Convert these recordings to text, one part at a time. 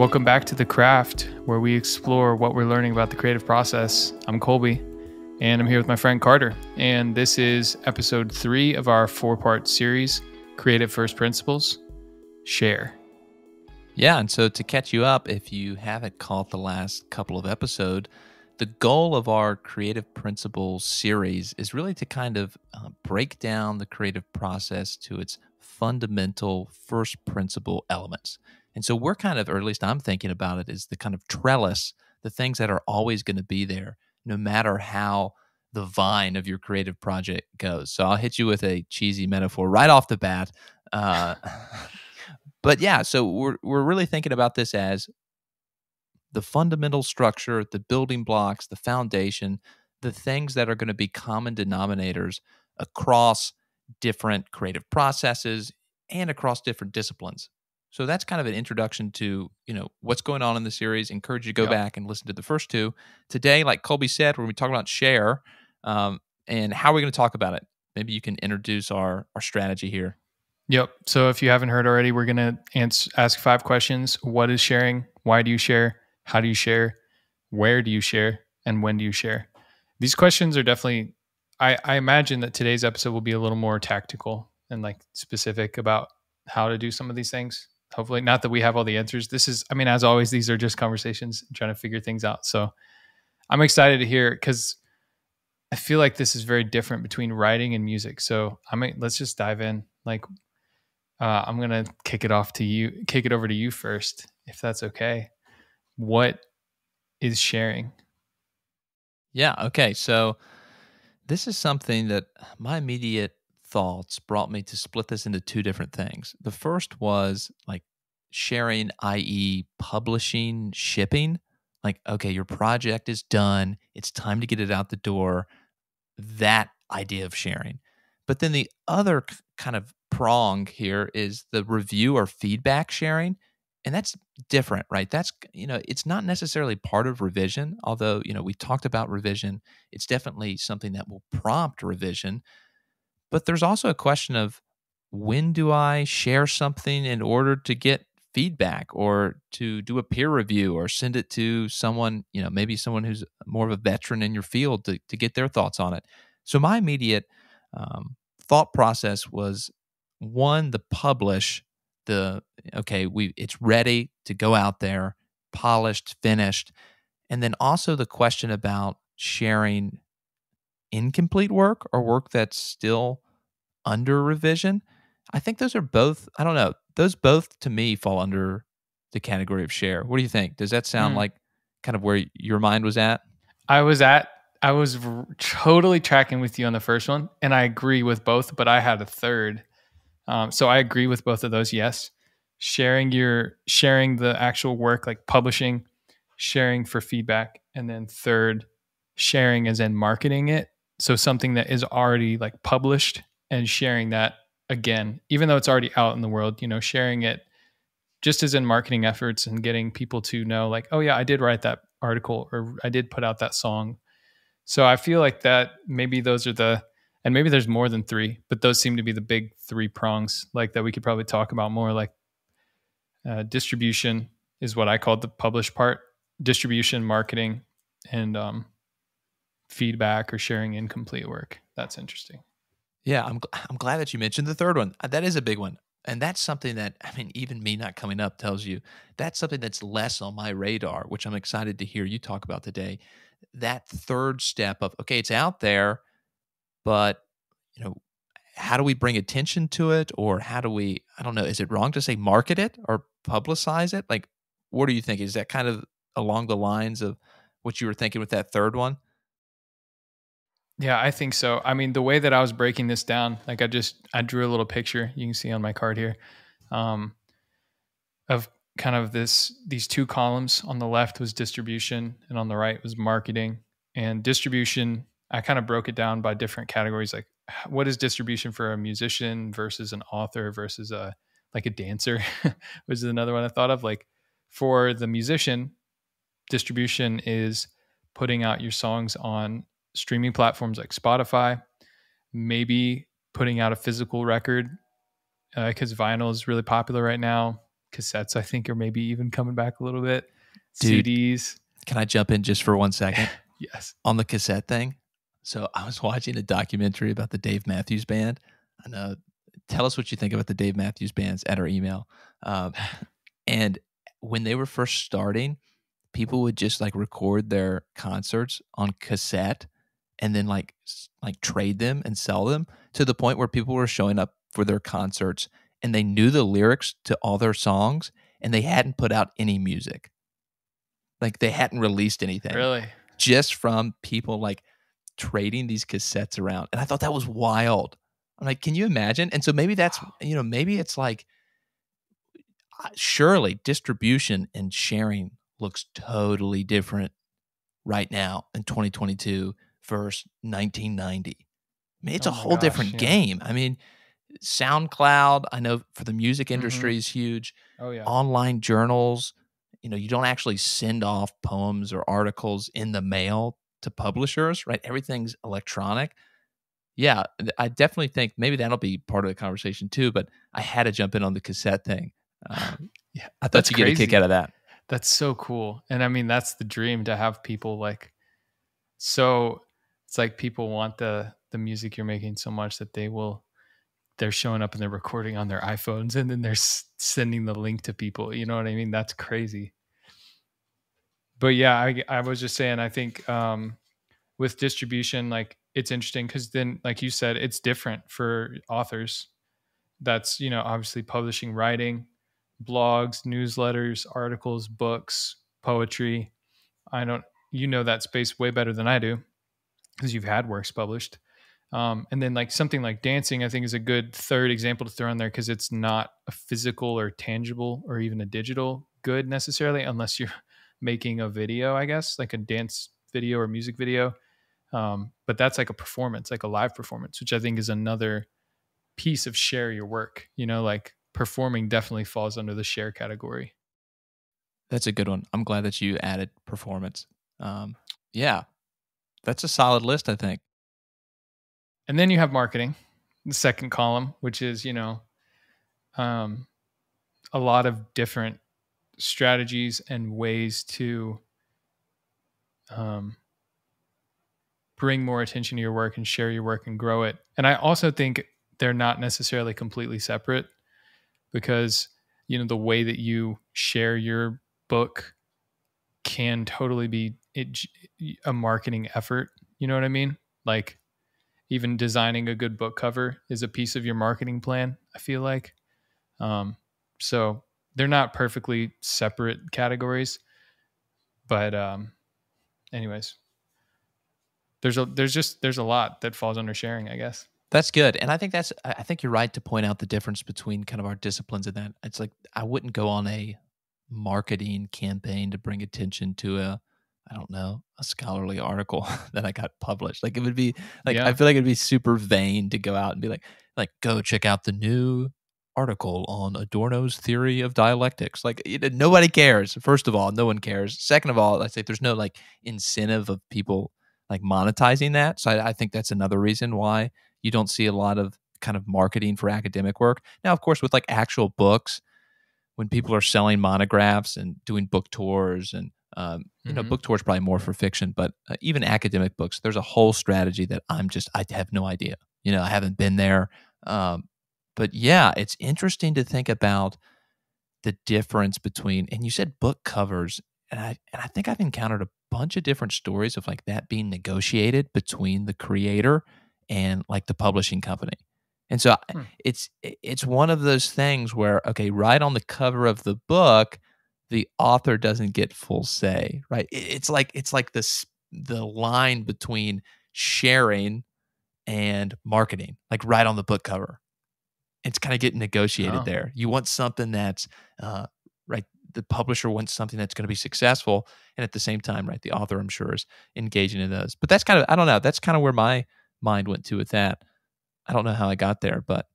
Welcome back to The Craft, where we explore what we're learning about the creative process. I'm Colby, and I'm here with my friend Carter. And this is episode 3 of our 4-part series, Creative First Principles, Share. Yeah, and so to catch you up, if you haven't caught the last couple of episodes, the goal of our Creative Principles series is really to kind of break down the creative process to its fundamental first principle elements. And so we're kind of, or at least I'm thinking about it, as the kind of trellis, the things that are always going to be there, no matter how the vine of your creative project goes. So I'll hit you with a cheesy metaphor right off the bat. But yeah, so we're really thinking about this as the fundamental structure, the building blocks, the foundation, the things that are going to be common denominators across different creative processes and across different disciplines. So that's kind of an introduction to, what's going on in the series. Encourage you to go back and listen to the first two. Today, like Colby said, we're going to be talking about share, and how are we going to talk about it? Maybe you can introduce our strategy here. Yep. So if you haven't heard already, we're going to ask 5 questions. What is sharing? Why do you share? How do you share? Where do you share? And when do you share? These questions are definitely, I imagine that today's episode will be a little more tactical and like specific about how to do some of these things. Hopefully, not that we have all the answers. This is, as always, these are just conversations, trying to figure things out. So I'm excited to hear, because I feel like this is very different between writing and music. So let's just dive in. I'm going to kick it over to you first, if that's okay. What is sharing? Yeah. Okay. So this is something that my immediate thoughts brought me to split this into 2 different things. The first was like sharing, i.e. publishing, shipping. Like, okay, your project is done. It's time to get it out the door. That idea of sharing. But then the other kind of prong here is the review or feedback sharing. And that's different, right? That's, it's not necessarily part of revision, although, we talked about revision. It's definitely something that will prompt revision. But there's also a question of, when do I share something in order to get feedback or to do a peer review or send it to someone, maybe someone who's more of a veteran in your field to get their thoughts on it. So my immediate thought process was, one, the publish, it's ready to go out there, polished, finished. And then also the question about sharing incomplete work or work that's still under revision. I think those are both, I don't know, those both to me fall under the category of share. What do you think? Does that sound like kind of where your mind was at? I was totally tracking with you on the first one, and I agree with both, but I had a third. So I agree with both of those. Yes. Sharing the actual work, like publishing, sharing for feedback. And then third, sharing as in marketing it. So something that is already like published and sharing that again, even though it's already out in the world, sharing it just as in marketing efforts and getting people to know like, oh yeah, I did write that article or I did put out that song. So I feel like that maybe those are and maybe there's more than 3, but those seem to be the big 3 prongs like that we could probably talk about more. Like distribution is what I called the published part, distribution, marketing, and feedback or sharing incomplete work. That's interesting. Yeah, I'm glad that you mentioned the third one. That is a big one. And that's something that, even me not coming up tells you, that's something that's less on my radar, which I'm excited to hear you talk about today. That third step of, okay, it's out there, but, how do we bring attention to it? Or how do we, I don't know, is it wrong to say market it or publicize it? Like, what do you think? Is that kind of along the lines of what you were thinking with that third one? Yeah, I think so. The way that I was breaking this down, like I drew a little picture you can see on my card here, of kind of these 2 columns. On the left was distribution and on the right was marketing. And distribution, I kind of broke it down by different categories. Like, what is distribution for a musician versus an author versus a dancer, which is another one I thought of. Like, for the musician, distribution is putting out your songs on streaming platforms like Spotify, maybe putting out a physical record, because vinyl is really popular right now. Cassettes, I think, are maybe even coming back a little bit. Dude, CDs. can I jump in just for 1 second Yes. on the cassette thing? So I was watching a documentary about the Dave Matthews Band. I know. Tell us what you think about the Dave Matthews Bands at our email. And when they were first starting, people would just like record their concerts on cassette and then like trade them and sell them, to the point where people were showing up for their concerts and they knew the lyrics to all their songs and they hadn't put out any music. Like they hadn't released anything, Really? just from people like trading these cassettes around. And I thought that was wild. I'm like, can you imagine? And so maybe that's, maybe it's like, surely distribution and sharing looks totally different right now in 2022 versus 1990. I mean, it's a whole different game. I mean, SoundCloud, I know for the music industry is huge. Oh yeah. Online journals, you don't actually send off poems or articles in the mail to publishers, right? Everything's electronic. Yeah, I definitely think maybe that'll be part of the conversation too, but I had to jump in on the cassette thing. Yeah, I thought you'd get a kick out of that. That's so cool. And I mean, that's the dream, to have people like, so it's like people want the music you're making so much that they're showing up and they're recording on their iPhones and then they're sending the link to people. You know what I mean? That's crazy. But yeah, I was just saying, I think with distribution, like it's interesting because then, like you said, it's different for authors. That's, obviously publishing, writing, blogs, newsletters, articles, books, poetry. You know that space way better than I do because you've had works published. And then like something like dancing, I think is a good third example to throw in there because it's not a physical or tangible or even a digital good necessarily, unless you're making a video, I guess, like a dance video or music video. But that's like a performance, like a live performance, which I think is another piece of share your work. Like performing definitely falls under the share category. That's a good one. I'm glad that you added performance. Yeah, that's a solid list, I think. And then you have marketing, the second column, which is, a lot of different strategies and ways to bring more attention to your work and share your work and grow it. And I also think they're not necessarily completely separate because, the way that you share your book can totally be a marketing effort. You know what I mean? Like even designing a good book cover is a piece of your marketing plan, I feel like. So they're not perfectly separate categories, but anyways, there's a lot that falls under sharing, I guess. That's good. And I think you're right to point out the difference between kind of our disciplines in that. It's like I wouldn't go on a marketing campaign to bring attention to a scholarly article that I got published. Like it would be like, I feel like it'd be super vain to go out and be like, go check out the new article on Adorno's theory of dialectics. Like nobody cares. First of all, no one cares. Second of all, I say there's no like incentive of people like monetizing that. So I think that's another reason why you don't see a lot of kind of marketing for academic work. Now, of course, with like actual books, when people are selling monographs and doing book tours and, book tours probably more for fiction, but even academic books, there's a whole strategy that I have no idea. I haven't been there. But yeah, it's interesting to think about the difference between, and you said book covers, and I think I've encountered a bunch of different stories of like that being negotiated between the creator and like the publishing company. And so it's one of those things where, okay, right on the cover of the book, the author doesn't get full say, right? It's like the line between sharing and marketing, like right on the book cover. It's kind of getting negotiated there. You want something that's right. The publisher wants something that's going to be successful, and at the same time, right, the author, I'm sure, is engaging in those. But that's kind of, I don't know, that's kind of where my mind went to with that. I don't know how I got there, but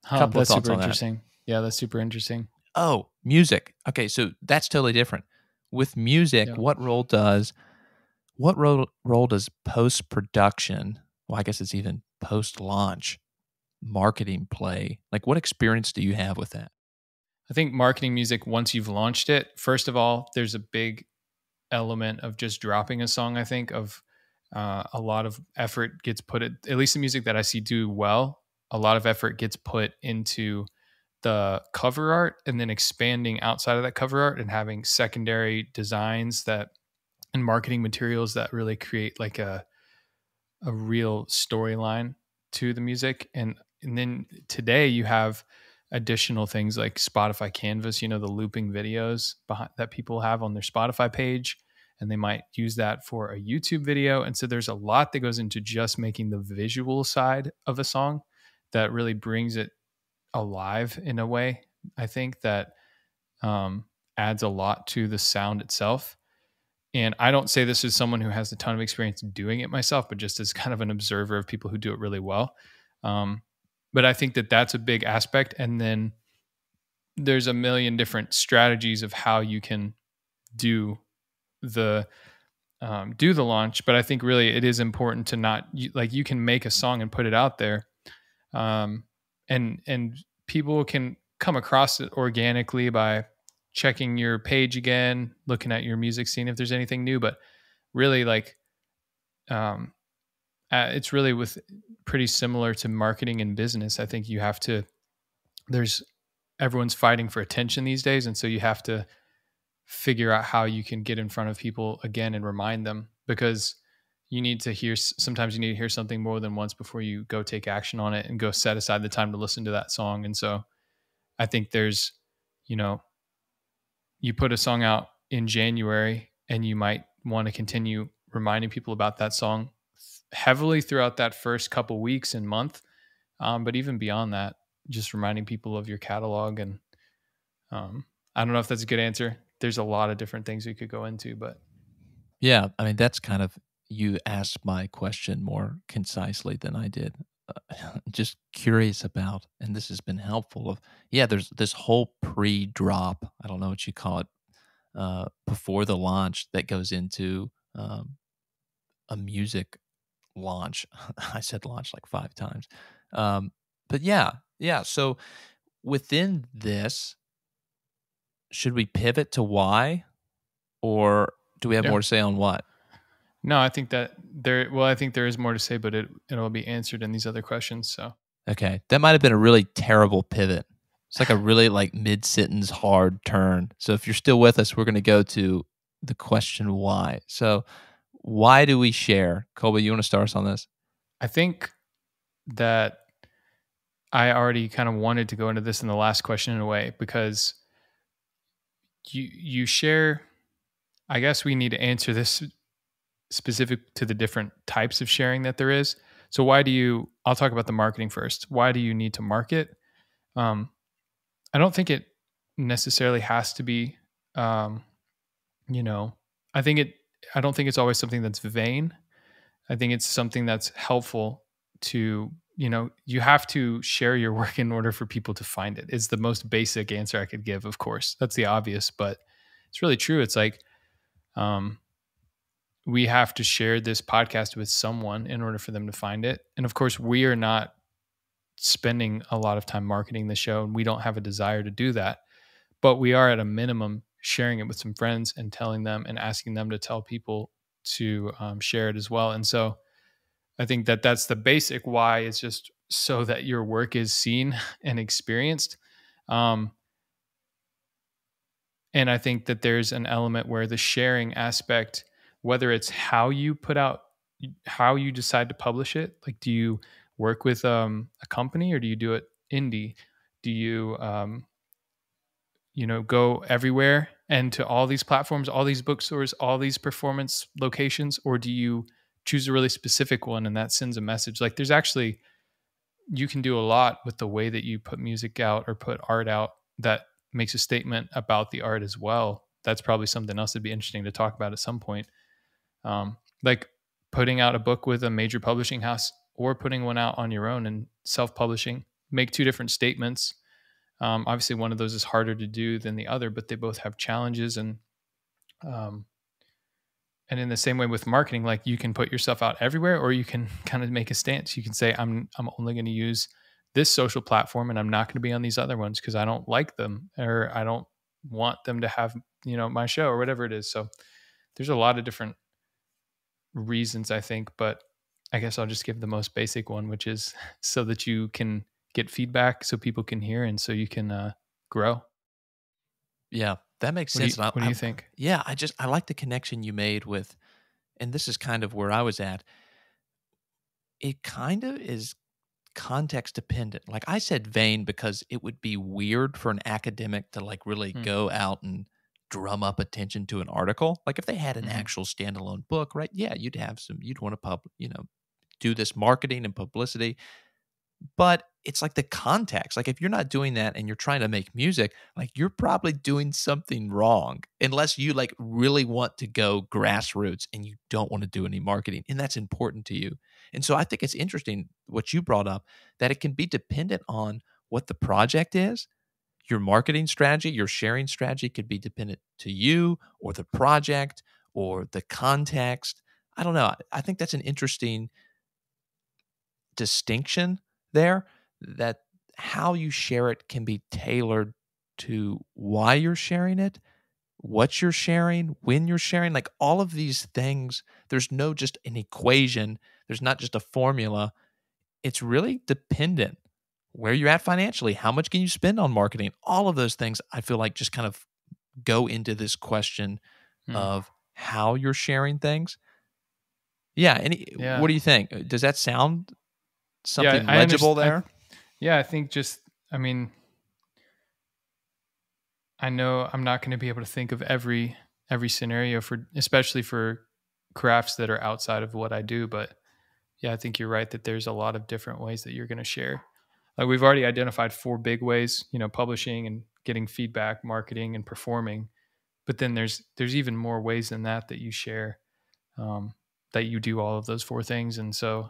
a couple of thoughts on that. Yeah, that's super interesting. Oh, music. Okay, so that's totally different. With music, what role does post-production, well, I guess it's even post-launch marketing play? Like what experience do you have with that? I think marketing music, once you've launched it, first of all, there's a big element of just dropping a song. I think of a lot of effort gets put at least the music that I see do well. A lot of effort gets put into the cover art and then expanding outside of that cover art and having secondary designs that and marketing materials that really create like a real storyline to the music. And then today you have additional things like Spotify Canvas, the looping videos that people have on their Spotify page, and they might use that for a YouTube video. And so there's a lot that goes into just making the visual side of a song that really brings it alive in a way. I think that adds a lot to the sound itself. And I don't say this as someone who has a ton of experience doing it myself, but just as kind of an observer of people who do it really well. Um, but I think that that's a big aspect. And then there's a million different strategies of how you can do the launch. But I think really it is important to not like you can make a song and put it out there, and people can come across it organically by checking your page again, looking at your music, seeing if there's anything new. But really, like, it's really with pretty similar to marketing and business. I think you have to. There's everyone's fighting for attention these days, and so you have to figure out how you can get in front of people again and remind them, because you need to hear sometimes you need to hear something more than once before you go take action on it and go set aside the time to listen to that song. And so I think there's, you put a song out in January and you might want to continue reminding people about that song heavily throughout that first couple weeks and month. But even beyond that, just reminding people of your catalog. And I don't know if that's a good answer. There's a lot of different things we could go into, but Yeah, I mean, that's kind of, you asked my question more concisely than I did. Just curious about, and this has been helpful. There's this whole pre-drop, I don't know what you call it, before the launch that goes into a music launch. I said launch like 5 times. But yeah. So within this, should we pivot to why, or do we have yeah. more to say on what? No, I think that I think there is more to say, but it'll be answered in these other questions. So, Okay. That might have been a really terrible pivot. It's like a really like mid-sentence hard turn. So if you're still with us, we're going to go to the question why. So why do we share? Colby, you want to start us on this? I think that I already kind of wanted to go into this in the last question in a way, because you share. I guess we need to answer this specific to the different types of sharing that there is. So I'll talk about the marketing first. Why do you need to market? I don't think it necessarily has to be, you know, I think I don't think it's always something that's vain. I think it's something that's helpful to, you have to share your work in order for people to find it. It's the most basic answer I could give, of course. That's the obvious, but it's really true. It's like, we have to share this podcast with someone in order for them to find it. And of course, we are not spending a lot of time marketing the show, and we don't have a desire to do that. But we are at a minimum sharing it with some friends and telling them and asking them to tell people to share it as well. And so I think that that's the basic why, is just so that your work is seen and experienced. And I think that there's an element where the sharing aspect, whether it's how you decide to publish it, like do you work with a company or do you do it indie? Do you go everywhere and to all these platforms, all these bookstores, all these performance locations, or do you choose a really specific one and that sends a message? Like you can do a lot with the way that you put music out or put art out that makes a statement about the art as well. That's probably something else that'd be interesting to talk about at some point. Like putting out a book with a major publishing house or putting one out on your own and self-publishing, make two different statements. Obviously one of those is harder to do than the other, but they both have challenges. And in the same way with marketing, like you can put yourself out everywhere, or you can kind of make a stance. You can say, I'm only going to use this social platform and I'm not going to be on these other ones because I don't like them or I don't want them to have, my show or whatever it is. So there's a lot of different reasons, I think, but I guess I'll just give the most basic one, which is so that you can get feedback, so people can hear, and so you can grow. Yeah, that makes What do you, sense. And what do you think? yeah, I like the connection you made with, and this is kind of where I was at. It kind of is context dependent. Like I said vain because it would be weird for an academic to like really Hmm. go out and drum up attention to an article. Like if they had an Mhm. actual standalone book, right? Yeah, you'd want to do this marketing and publicity. But it's like the context. Like if you're not doing that and you're trying to make music, like you're probably doing something wrong unless you like really want to go grassroots and you don't want to do any marketing and that's important to you. And so I think it's interesting what you brought up that it can be dependent on what the project is. Your marketing strategy, your sharing strategy could be dependent to you or the project or the context. I don't know. I think that's an interesting distinction there, that how you share it can be tailored to why you're sharing it, what you're sharing, when you're sharing, like all of these things. There's no just an equation, there's not just a formula. It's really dependent where you're at financially, how much can you spend on marketing? All of those things I feel like just kind of go into this question Hmm. of how you're sharing things. Yeah, what Yeah. do you think? Does that sound Yeah, something I legible understand. there? Yeah, I think I mean, I know I'm not going to be able to think of every scenario for, especially for crafts that are outside of what I do, but yeah, I think you're right that there's a lot of different ways that you're going to share. Like we've already identified four big ways, publishing and getting feedback, marketing and performing. But then there's even more ways than that you share, that you do all of those four things. And so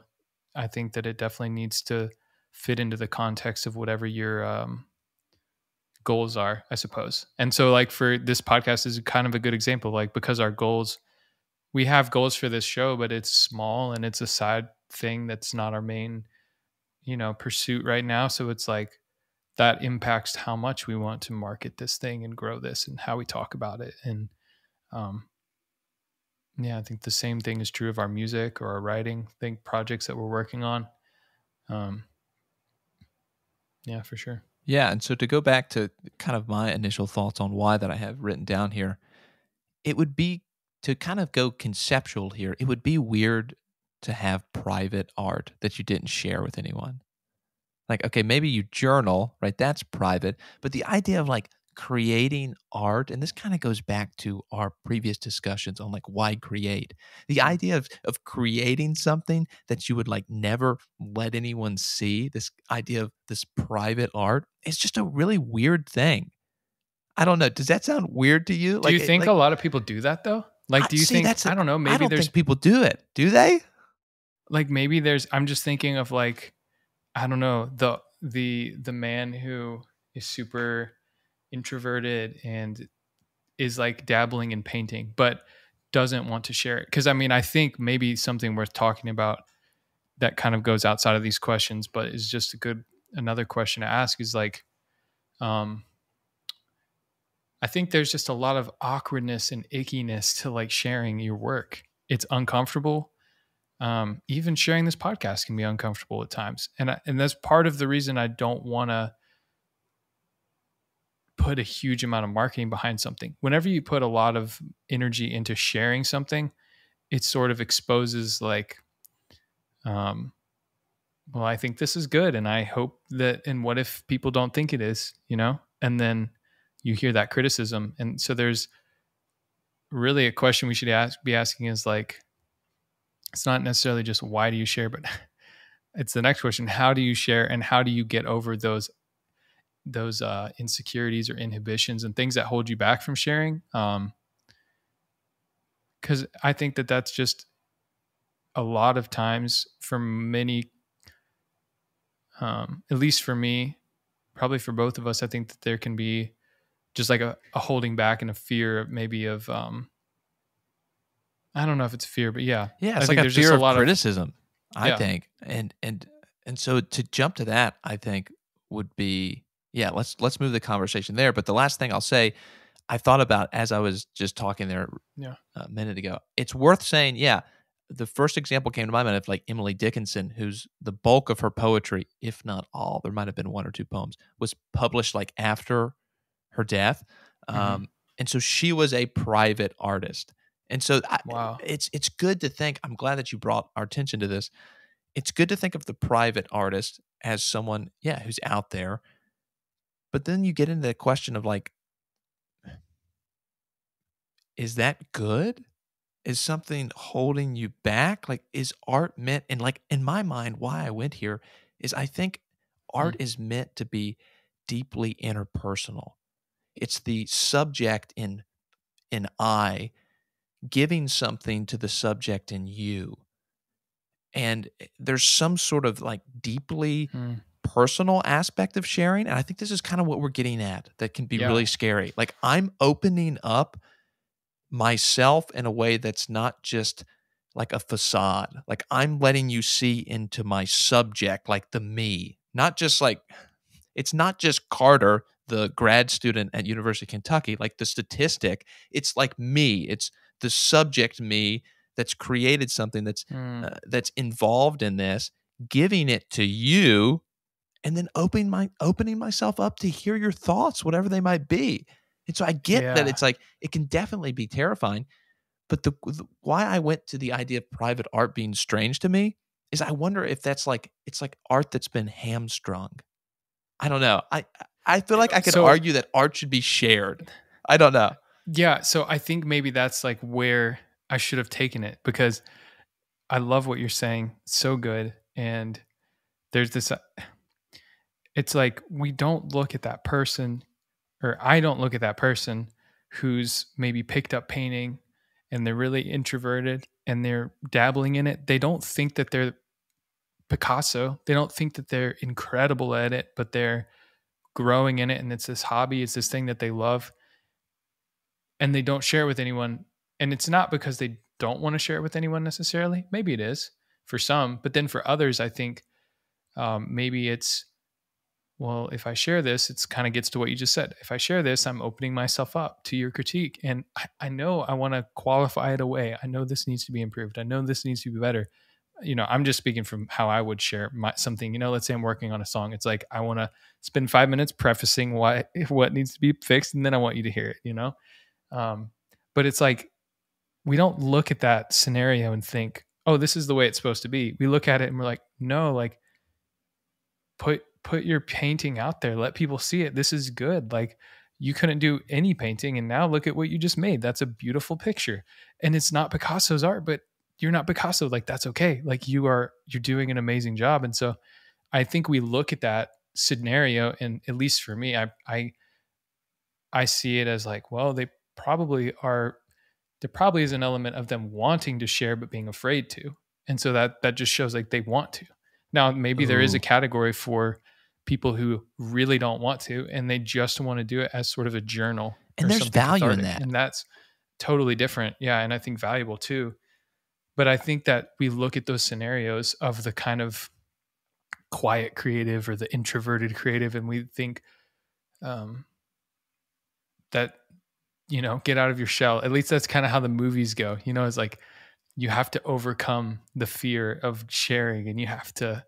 I think that it definitely needs to fit into the context of whatever your goals are, I suppose. And so like for this podcast is kind of a good example, like because we have goals for this show, but it's small and it's a side thing that's not our main, pursuit right now. So it's like that impacts how much we want to market this thing and grow this and how we talk about it. And um, yeah, I think the same thing is true of our music or our writing, think projects that we're working on. Um, yeah, for sure. Yeah, and so to go back to kind of my initial thoughts on why that I have written down here, it would be to kind of go conceptual here. It would be weird to have private art that you didn't share with anyone. Like, okay, maybe you journal, right? That's private. But the idea of like creating art, and this kind of goes back to our previous discussions on like why create. The Mm. idea of creating something that you would like never let anyone see, this idea of this private art, is just a really weird thing. I don't know. Does that sound weird to you? Do you think a Like lot of people do that though? Like, I do you see think, that's I don't know, I maybe don't there's think people do it. Do they? like, I'm just thinking of like, I don't know, the man who is super introverted and is like dabbling in painting, but doesn't want to share it. Cause I mean, I think maybe something worth talking about that kind of goes outside of these questions, but is just another question to ask is like, um, I think there's just a lot of awkwardness and ickiness to like sharing your work. It's uncomfortable. Even sharing this podcast can be uncomfortable at times, and that's part of the reason I don't want to put a huge amount of marketing behind something. Whenever you put a lot of energy into sharing something, it sort of exposes like, um, well, I think this is good, and I hope that. And what if people don't think it is? And then you hear that criticism, and so there's really a question we should be asking is like, it's not necessarily just why do you share, but it's the next question: how do you share, and how do you get over those insecurities or inhibitions and things that hold you back from sharing? Because I think that that's just a lot of times for many, at least for me, probably for both of us. I think that there can be just like a holding back and a fear of maybe of I don't know if it's fear, but yeah, Yeah, I it's like think a there's just fear a of lot of criticism, I yeah. think. And And so to jump to that, I think would be, yeah, let's move the conversation there. But the last thing I'll say, I thought about as I was just talking there Yeah. a minute ago. It's worth saying, yeah, the first example came to my mind of like Emily Dickinson, who's the bulk of her poetry, if not all, there might have been one or two poems, was published like after her death. Hmm. And so she was a private artist. And so Wow. it's good to think. I'm glad that you brought our attention to this. It's good to think of the private artist as someone, yeah, who's out there. But then you get into the question of like, is that good? Is something holding you back? Like, is art meant, and like in my mind, why I went here is I think art Mm. is meant to be deeply interpersonal. It's the subject in I giving something to the subject in you. And there's some sort of like deeply Mm. personal aspect of sharing. And I think this is kind of what we're getting at that can be Yeah. really scary. Like I'm opening up myself in a way that's not just like a facade. Like I'm letting you see into my subject, like the me, not just like it's not just Carter, the grad student at University of Kentucky, like the statistic. It's like me. It's the subject me that's created something Mm. that's involved in this, giving it to you, and then opening myself up to hear your thoughts, whatever they might be. And so I get that Yeah. it's like it can definitely be terrifying, but the why I went to the idea of private art being strange to me is I wonder if that's like it's like art that's been hamstrung. I don't know. I feel like I could So argue that art should be shared. I don't know. yeah, so I think maybe that's like where I should have taken it, because I love what you're saying. So good. And there's this it's like we don't look at that person, or I don't look at that person who's maybe picked up painting and they're really introverted and they're dabbling in it. They don't think that they're Picasso. They don't think that they're incredible at it, but they're growing in it, and it's this hobby, it's this thing that they love, and they don't share it with anyone. And it's not because they don't want to share it with anyone necessarily. Maybe it is for some, but then for others, I think maybe it's, well, if I share this, it's kind of gets to what you just said. If I share this, I'm opening myself up to your critique. And I know I want to qualify it away. I know this needs to be improved. I know this needs to be better. I'm just speaking from how I would share something. Let's say I'm working on a song. It's like I want to spend 5 minutes prefacing what needs to be fixed, and then I want you to hear it. Um, but it's like we don't look at that scenario and think, oh, this is the way it's supposed to be. We look at it and we're like, no, like put your painting out there, let people see it. This is good. Like you couldn't do any painting, and now look at what you just made. That's a beautiful picture. And it's not Picasso's art, but you're not Picasso. Like that's okay. Like you're doing an amazing job. And so I think we look at that scenario, and at least for me, I see it as like, well, there probably is an element of them wanting to share but being afraid to. And so that just shows like they want to. Now maybe there is a Ooh. category for people who really don't want to, and they just want to do it as sort of a journal And or there's something value in cathartic, that. and that's totally different. Yeah, and I think valuable too. But I think that we look at those scenarios of the kind of quiet creative or the introverted creative, and we think um, that get out of your shell. At least that's kind of how the movies go. It's like you have to overcome the fear of sharing, and you have to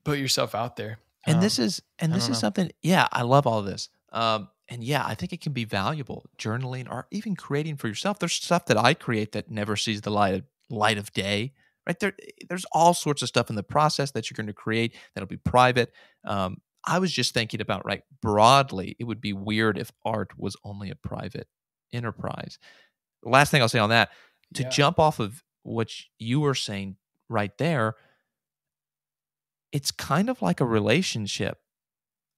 put yourself out there. And this is I don't know. something, yeah, I love all of this. And yeah, I think it can be valuable journaling or even creating for yourself. There's stuff that I create that never sees the light of day. Right there, there's all sorts of stuff in the process that you're going to create that'll be private. I was just thinking about right broadly, it would be weird if art was only a private enterprise. The last thing I'll say on that, to Yeah. jump off of what you were saying right there, it's kind of like a relationship.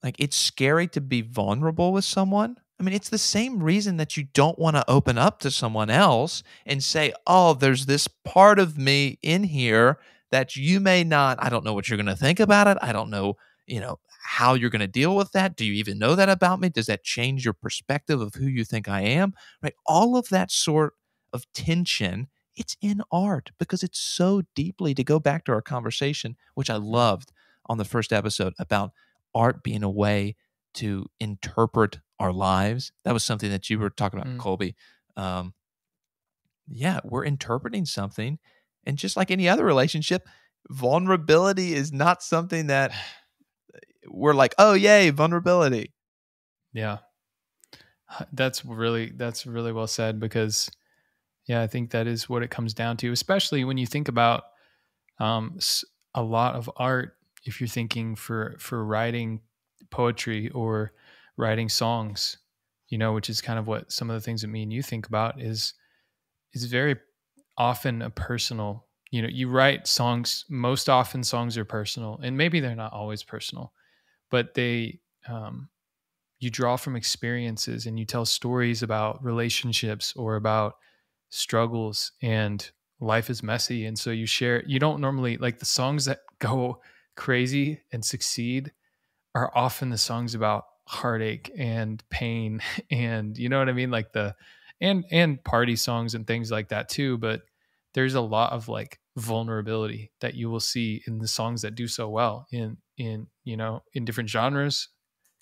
Like, it's scary to be vulnerable with someone. I mean, it's the same reason that you don't want to open up to someone else and say, "Oh, there's this part of me in here that you may not I don't know what you're going to think about it. I don't know, how you're going to deal with that. Do you even know that about me? Does that change your perspective of who you think I am?" Right? All of that sort of tension It's in art because it's so deeply, to go back to our conversation, which I Mm, loved on the first episode about art being a way to interpret our lives. That was something that you were talking about, mm. Colby. Um, yeah, we're interpreting something. And just like any other relationship, vulnerability is not something that we're like, oh, yay, vulnerability. Yeah. That's really well said because yeah, I think that is what it comes down to, especially when you think about um, s- a lot of art. If you're thinking for writing poetry or writing songs, which is kind of what some of the things that me and you think about is very often a personal. You write songs. Most often, songs are personal, and maybe they're not always personal, but they um, you draw from experiences and you tell stories about relationships or about struggles, and life is messy, and so you don't normally like the songs that go crazy and succeed are often the songs about heartache and pain and you know what I mean, like the and party songs and things like that too, but there's a lot of like vulnerability that you will see in the songs that do so well in different genres,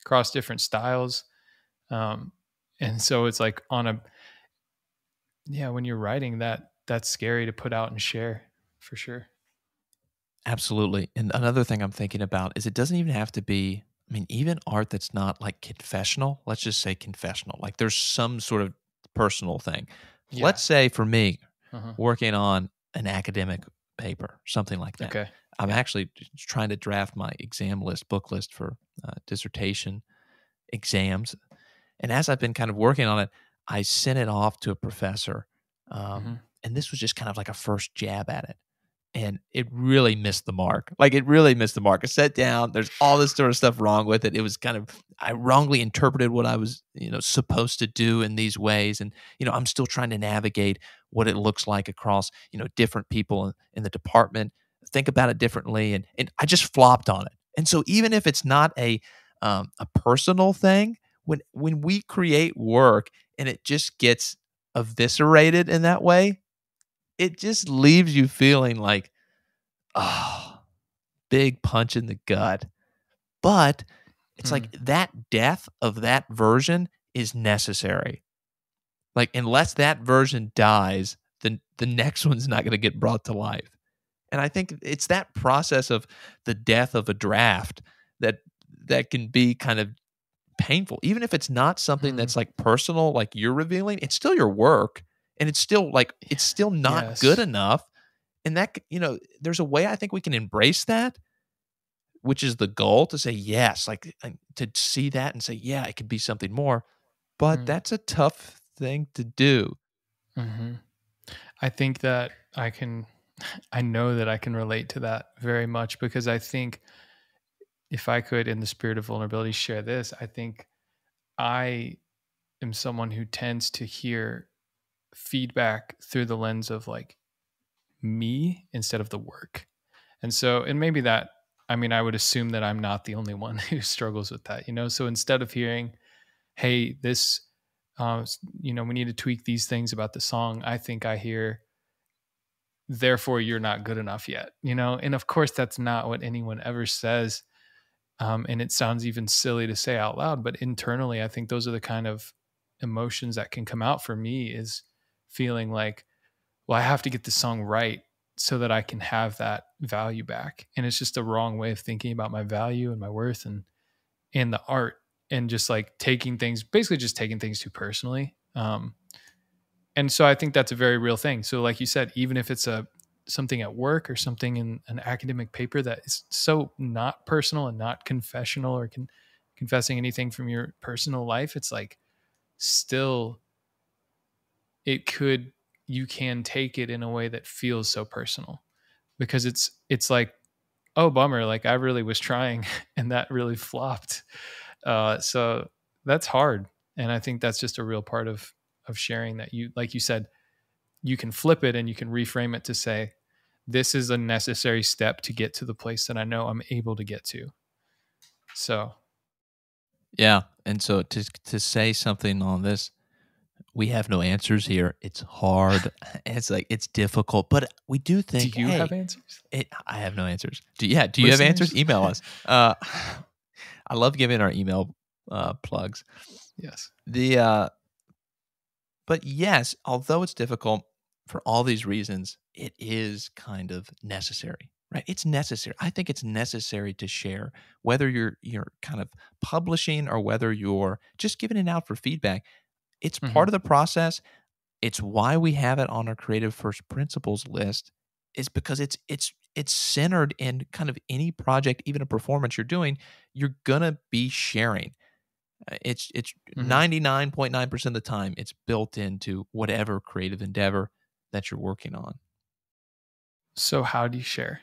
across different styles. um, and so it's like on a yeah, when you're writing that, that's scary to put out and share for sure. Absolutely. And another thing I'm thinking about is it doesn't even have to be, I mean, even art that's not like confessional, let's just say confessional, like there's some sort of personal thing. Yeah. Let's say for me, Uh-huh. working on an academic paper, something like that. Okay. I'm Yeah. actually trying to draft my exam list, book list for dissertation exams. And as I've been kind of working on it, I sent it off to a professor. Hmm. And this was just kind of like a first jab at it, and it really missed the mark. Like, it really missed the mark. I sat down, there's all this sort of stuff wrong with it. It was kind of, I wrongly interpreted what I was, supposed to do in these ways. And, I'm still trying to navigate what it looks like across, different people in the department, think about it differently. And I just flopped on it. And so even if it's not a personal thing, when we create work and it just gets eviscerated in that way, it just leaves you feeling like, oh, big punch in the gut. But it's like Mm. that death of that version is necessary. Like, unless that version dies, then the next one's not going to get brought to life. And I think it's that process of the death of a draft that can be kind of painful. Even if it's not something Mm. that's like personal, like you're revealing, it's still your work, and it's still not good Yes. enough. And there's a way I think we can embrace that, which is the goal, to say yes, like, to see that and say, yeah, it could be something more. But Mm. that's a tough thing to do. Hmm. I think that I know that I can relate to that very much because I think if I could, in the spirit of vulnerability, share this, I think I am someone who tends to hear feedback through the lens of like me instead of the work. And so, and maybe that, I mean, I would assume that I'm not the only one who struggles with that. So instead of hearing, hey, this, we need to tweak these things about the song, I think I hear, therefore, you're not good enough yet. And of course, that's not what anyone ever says. And it sounds even silly to say out loud, but internally, I think those are the kind of emotions that can come out for me is feeling like, well, I have to get the song right so that I can have that value back. And it's just a wrong way of thinking about my value and my worth and the art and just like basically just taking things too personally. And so I think that's a very real thing. So like you said, even if it's something at work or something in an academic paper that is so not personal and not confessional or confessing anything from your personal life, it's like still it could you can take it in a way that feels so personal because it's like, oh bummer, like I really was trying and that really flopped. So that's hard, and I think that's just a real part of sharing that you like you said you can flip it and you can reframe it to say this is a necessary step to get to the place that I know I'm able to get to. So Yeah. And so to say something on this, We have no answers here. It's hard. It's like it's difficult, but we do Do think, you have hey, answers? I have no answers. Do you have answers? Listeners? Email us. I love giving our email plugs. Yes. But yes, although it's difficult for all these reasons, it is kind of necessary, right? It's necessary. I think it's necessary to share, whether you're kind of publishing or whether you're just giving it out for feedback. It's Hmm. part of the process. It's why we have it on our creative first principles list, is because it's centered in kind of any project, even a performance you're doing, you're gonna be sharing. It's Hmm. 99.9% of the time it's built into whatever creative endeavor that you're working on. So how do you share?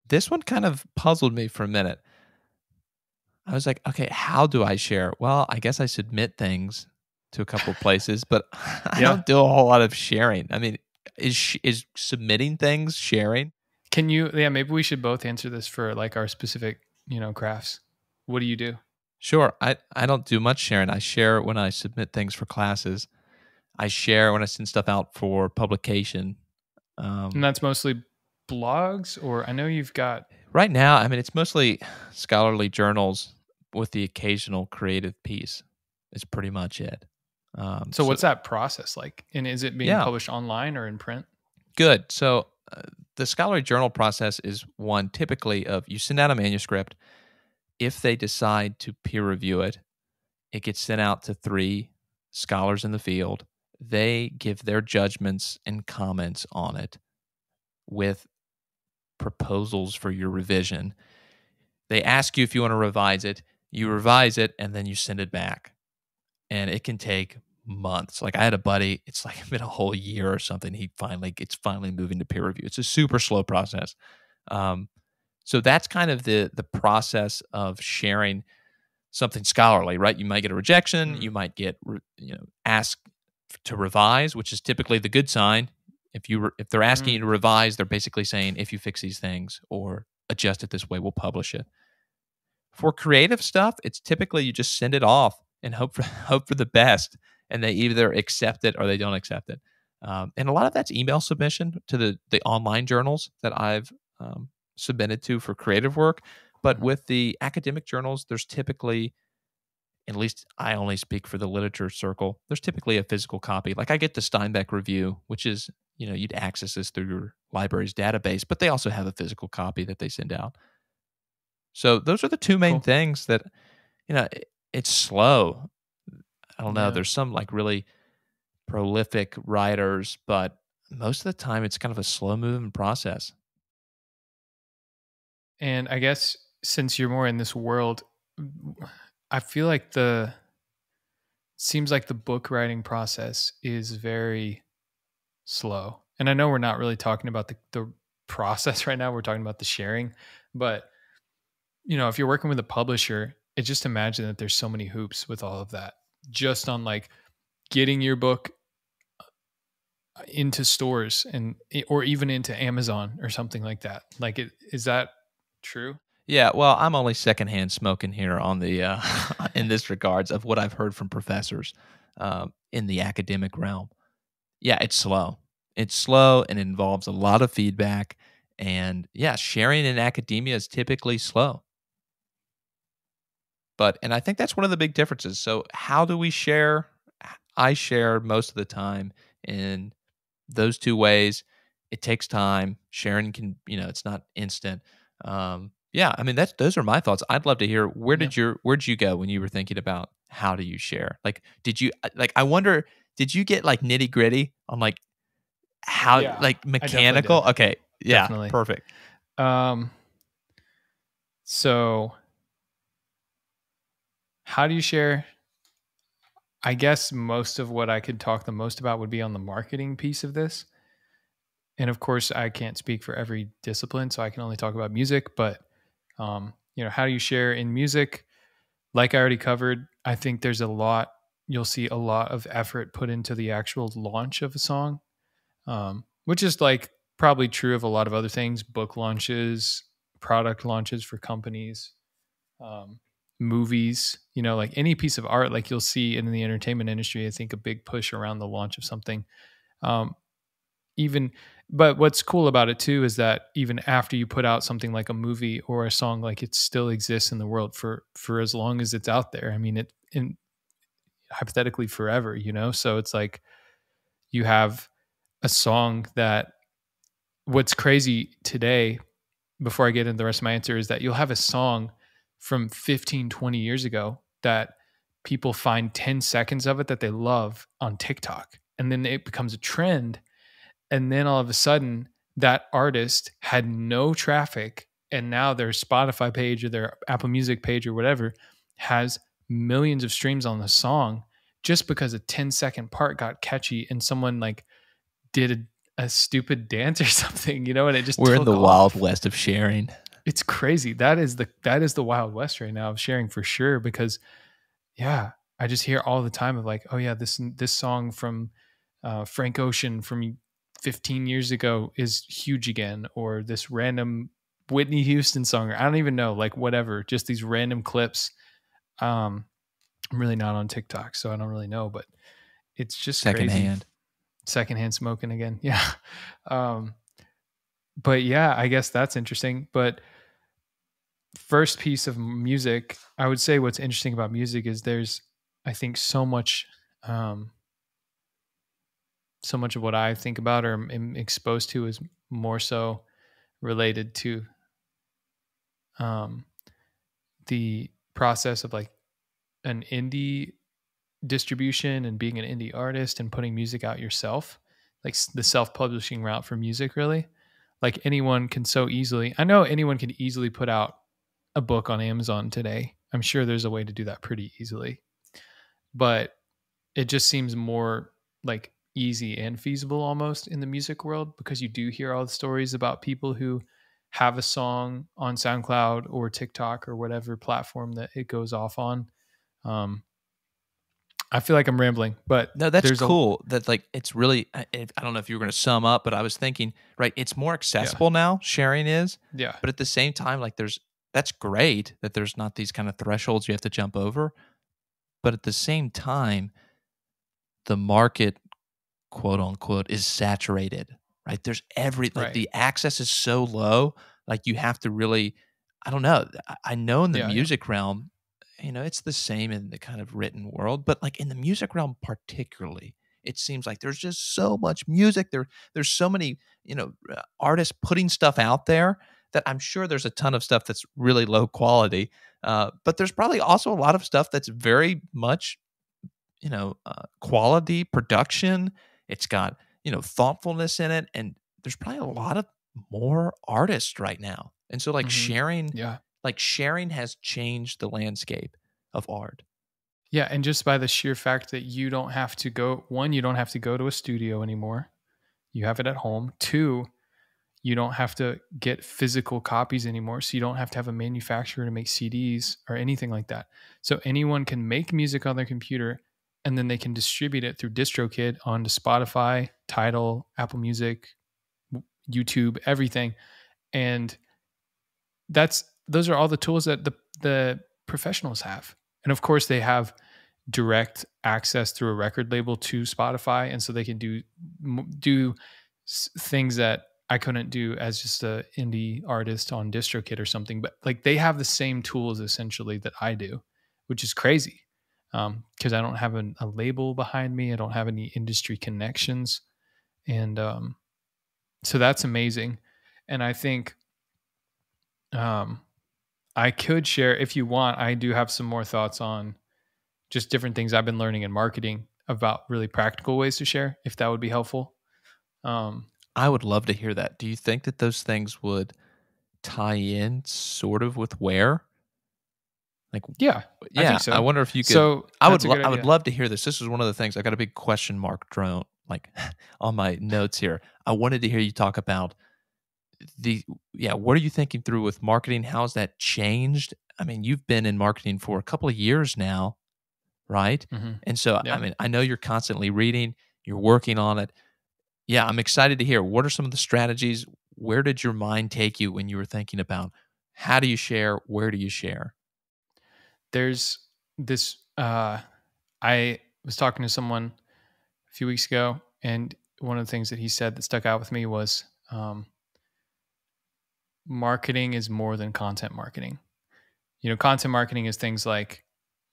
This one kind of puzzled me for a minute. I was like, okay, how do I share? Well, I guess I submit things to a couple of places, but I Yeah. don't do a whole lot of sharing. I mean, is submitting things sharing? Can you, yeah, maybe we should both answer this for like our specific, crafts. What do you do? Sure. I don't do much sharing. I share when I submit things for classes. I share when I send stuff out for publication. And Um, that's mostly blogs, or I know you've got, Right now, I mean, it's mostly scholarly journals with the occasional creative piece. Is pretty much it. so what's that process like? And is it being Yeah, published online or in print? good. So the scholarly journal process is one typically of you send out a manuscript. If they decide to peer review it, it gets sent out to 3 scholars in the field. They give their judgments and comments on it with proposals for your revision. They ask you if you want to revise it. You revise it, and then you send it back. And it can take months. Like I had a buddy, it's like been a whole year or something. It's finally moving to peer review. It's a super slow process. Um, so that's kind of the process of sharing something scholarly, right? You might get a rejection. Mm. You might get asked to revise, which is typically the good sign. If they're asking you Mm. to revise, they're basically saying if you fix these things or adjust it this way, we'll publish it. For creative stuff, it's typically you just send it off and hope for hope for the best, and they either accept it or they don't accept it. And a lot of that's email submission to the online journals that I've submitted to for creative work. But Mhm. with the academic journals, there's typically, at least I only speak for the literature circle, there's typically a physical copy. Like I get the Steinbeck review, which is, you'd access this through your library's database, but they also have a physical copy that they send out. So those are the two main Cool. things that, it's slow. I don't know. Yeah. There's some like really prolific writers, but most of the time it's kind of a slow moving process. And I guess since you're more in this world, I feel like the seems like the book writing process is very slow. And I know we're not really talking about the process right now. We're talking about the sharing. But, if you're working with a publisher, just imagine that there's so many hoops with all of that. Just on like getting your book into stores and or even into Amazon or something like that. Like is that true? Yeah, well, I'm only secondhand smoking here on the in this regards of what I've heard from professors in the academic realm. Yeah, it's slow. It's slow and it involves a lot of feedback. And yeah, sharing in academia is typically slow. And I think that's one of the big differences. So, how do we share? I share most of the time in those two ways. It takes time. Sharing can, it's not instant. Yeah, I mean those are my thoughts. I'd love to hear Yeah. where'd you go when you were thinking about how do you share? Like, did you like? I wonder, did you get like nitty gritty on like how Yeah. like I definitely did. mechanical? Okay, yeah, Definitely. perfect. Um so how do you share? I guess most of what I could talk the most about would be on the marketing piece of this. And of course, I can't speak for every discipline, so I can only talk about music. But how do you share in music? Like I already covered, I think there's a lot. You'll see a lot of effort put into the actual launch of a song, which is like probably true of a lot of other things, book launches, product launches for companies. Um, movies, like any piece of art, like you'll see in the entertainment industry, I think a big push around the launch of something. Um, even, but what's cool about it too is that even after you put out something like a movie or a song, like it still exists in the world for as long as it's out there. I mean, it in hypothetically forever, So it's like you have a song that what's crazy today, before I get into the rest of my answer, is that you'll have a song from 15, 20 years ago that people find 10 seconds of it that they love on TikTok. And then it becomes a trend. And then all of a sudden, that artist had no traffic. And now their Spotify page or their Apple Music page or whatever has millions of streams on the song just because a 10-second part got catchy and someone like did a stupid dance or something, and it just We're in took the off. Wild West of sharing. It's crazy. That is the Wild West right now of sharing for sure. Because yeah, I just hear all the time of like, oh yeah, this song from Frank Ocean from 15 years ago is huge again, or this random Whitney Houston song, or I don't even know, like whatever, just these random clips. I'm really not on TikTok, so I don't really know, but it's just crazy. Secondhand smoking again. Yeah. But yeah, I guess that's interesting. But first piece of music, I would say what's interesting about music is there's, I think, so much of what I think about or am exposed to is more so related to the process of like an indie distribution and being an indie artist and putting music out yourself, like the self-publishing route for music, really. Like anyone can so easily, I know anyone can easily put out a book on Amazon today. I'm sure there's a way to do that pretty easily, but it just seems more like easy and feasible almost in the music world, because you do hear all the stories about people who have a song on SoundCloud or TikTok or whatever platform that it goes off on. I feel like I'm rambling, but no, that's cool. That like it's really. I don't know if you were going to sum up, but I was thinking, right? It's more accessible now. Sharing is, yeah. But at the same time, like that's great that there's not these kind of thresholds you have to jump over. But at the same time, the market, quote unquote, is saturated. Right? There's like the access is so low. Like you have to really. I don't know. I know in the music realm, it's the same in the kind of written world, but like in the music realm particularly, it seems like there's just so much music. There's so many, artists putting stuff out there that I'm sure there's a ton of stuff that's really low quality. But there's probably also a lot of stuff that's very much, quality production. It's got, thoughtfulness in it. And there's probably a lot of more artists right now. And so like sharing has changed the landscape of art. Yeah, and just by the sheer fact that you don't have to go, one, you don't have to go to a studio anymore. You have it at home. Two, you don't have to get physical copies anymore. So you don't have to have a manufacturer to make CDs or anything like that. So anyone can make music on their computer and then they can distribute it through DistroKid onto Spotify, Tidal, Apple Music, YouTube, everything. And those are all the tools that the professionals have. And of course they have direct access through a record label to Spotify. And so they can do things that I couldn't do as just a indie artist on DistroKid or something, but like they have the same tools essentially that I do, which is crazy. Cause I don't have a label behind me. I don't have any industry connections. And, so that's amazing. And I think, I could share, if you want, I do have some more thoughts on just different things I've been learning in marketing about really practical ways to share, if that would be helpful. I would love to hear that. Do you think that those things would tie in sort of with where? Like, yeah, I think so. I wonder if you could. So I would love to hear this. This is one of the things I got a big question mark drawn like on my notes here. I wanted to hear you talk about what are you thinking through with marketing? How's that changed? I mean, you've been in marketing for a couple of years now, right? Mm-hmm. And so, I mean, I know you're constantly reading, you're working on it. Yeah, I'm excited to hear. What are some of the strategies? Where did your mind take you when you were thinking about how do you share? Where do you share? there's this, I was talking to someone a few weeks ago, and one of the things that he said that stuck out with me was, marketing is more than content marketing. Content marketing is things like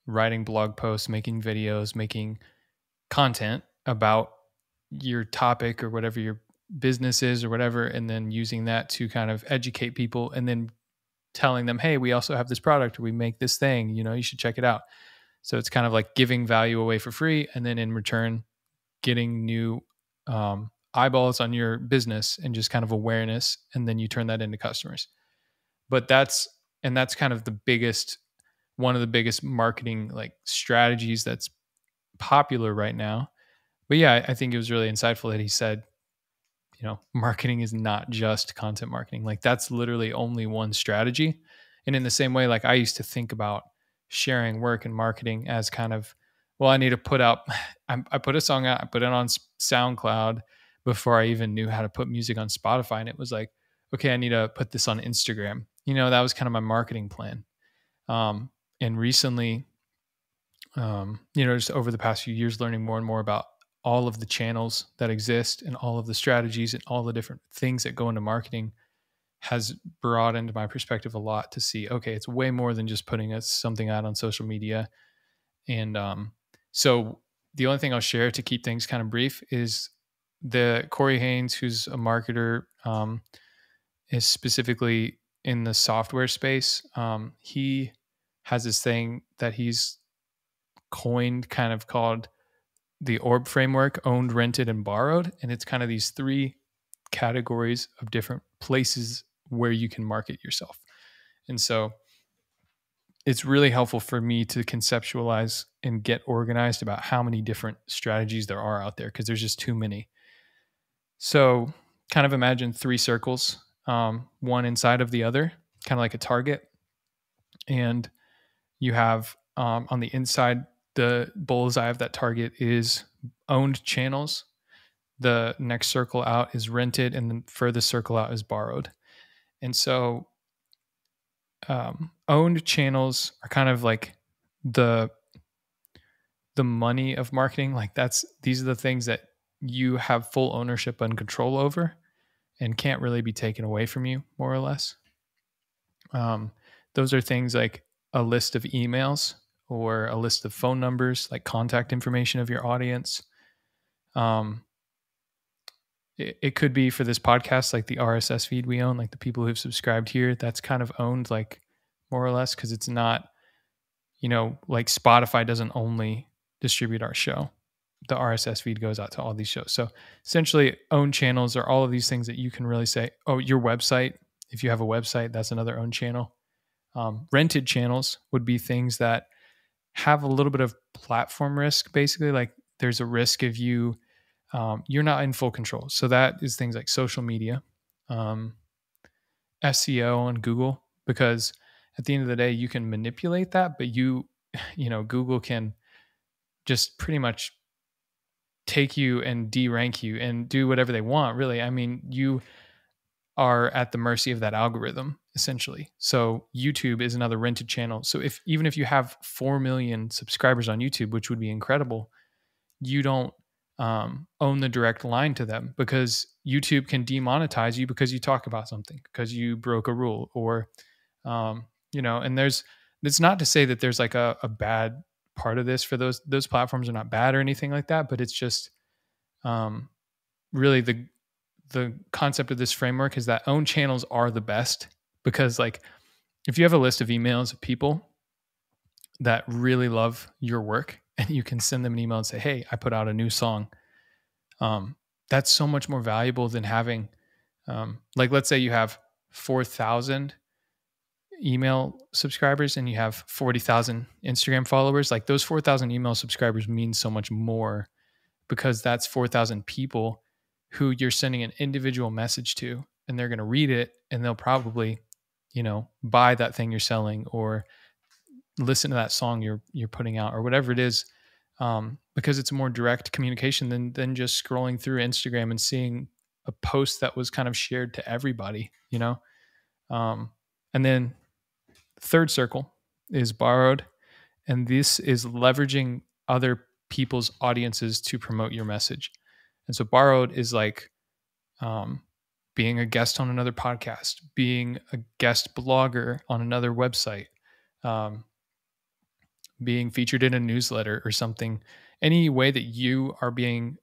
writing blog posts, making videos, making content about your topic or whatever your business is or whatever, and then using that to kind of educate people, and then telling them, hey, we also have this product, or we make this thing, you should check it out. So it's kind of like giving value away for free, and then in return, getting new eyeballs on your business and just kind of awareness, and then you turn that into customers. But that's kind of one of the biggest marketing like strategies that's popular right now. But yeah, I think it was really insightful that he said, marketing is not just content marketing. Like, that's literally only one strategy. And in the same way, like, I used to think about sharing work and marketing as kind of, well, I need to put out, I put a song out, I put it on SoundCloud before I even knew how to put music on Spotify. And it was like, okay, I need to put this on Instagram. That was kind of my marketing plan. And recently, just over the past few years, learning more and more about all of the channels that exist and all of the strategies and all the different things that go into marketing has broadened my perspective a lot to see, okay, it's way more than just putting something out on social media. And so the only thing I'll share to keep things kind of brief is the Corey Haynes, who's a marketer, is specifically in the software space. He has this thing that he's coined, kind of called the orb framework: owned, rented, and borrowed. And it's kind of these three categories of different places where you can market yourself. And so it's really helpful for me to conceptualize and get organized about how many different strategies there are out there, because there's just too many. So kind of imagine three circles, one inside of the other, kind of like a target. And you have on the inside, the bullseye of that target is owned channels. The next circle out is rented, and the furthest circle out is borrowed. And so owned channels are kind of like the money of marketing. Like, these are the things that you have full ownership and control over and can't really be taken away from you, more or less. Those are things like a list of emails or a list of phone numbers, like contact information of your audience. It could be, for this podcast, like the RSS feed we own, like the people who've subscribed here, that's kind of owned, like, more or less, because it's not, like Spotify doesn't only distribute our show. The RSS feed goes out to all these shows. So essentially, owned channels are all of these things that you can really say, oh, your website, if you have a website, that's another owned channel. Rented channels would be things that have a little bit of platform risk, basically. Like, there's a risk of you're not in full control. So that is things like social media, SEO on Google, because at the end of the day, you can manipulate that, but Google can just pretty much take you and derank you and do whatever they want, really. I mean, you are at the mercy of that algorithm, essentially. So YouTube is another rented channel. So even if you have 4 million subscribers on YouTube, which would be incredible, you don't own the direct line to them, because YouTube can demonetize you because you talk about something, because you broke a rule, or and it's not to say that there's like a bad part of this for those platforms are not bad or anything like that, but it's just really the concept of this framework is that own channels are the best, because, like, if you have a list of emails of people that really love your work, and you can send them an email and say, hey, I put out a new song, that's so much more valuable than having like, let's say you have 4,000 email subscribers and you have 40,000 Instagram followers. Like, those 4,000 email subscribers mean so much more, because that's 4,000 people who you're sending an individual message to, and they're going to read it, and they'll probably, buy that thing you're selling, or listen to that song you're putting out, or whatever it is, because it's a more direct communication than just scrolling through Instagram and seeing a post that was kind of shared to everybody, and then third circle is borrowed. And this is leveraging other people's audiences to promote your message. And so borrowed is like um, being a guest on another podcast, being a guest blogger on another website, um, being featured in a newsletter or something. Any way that you are being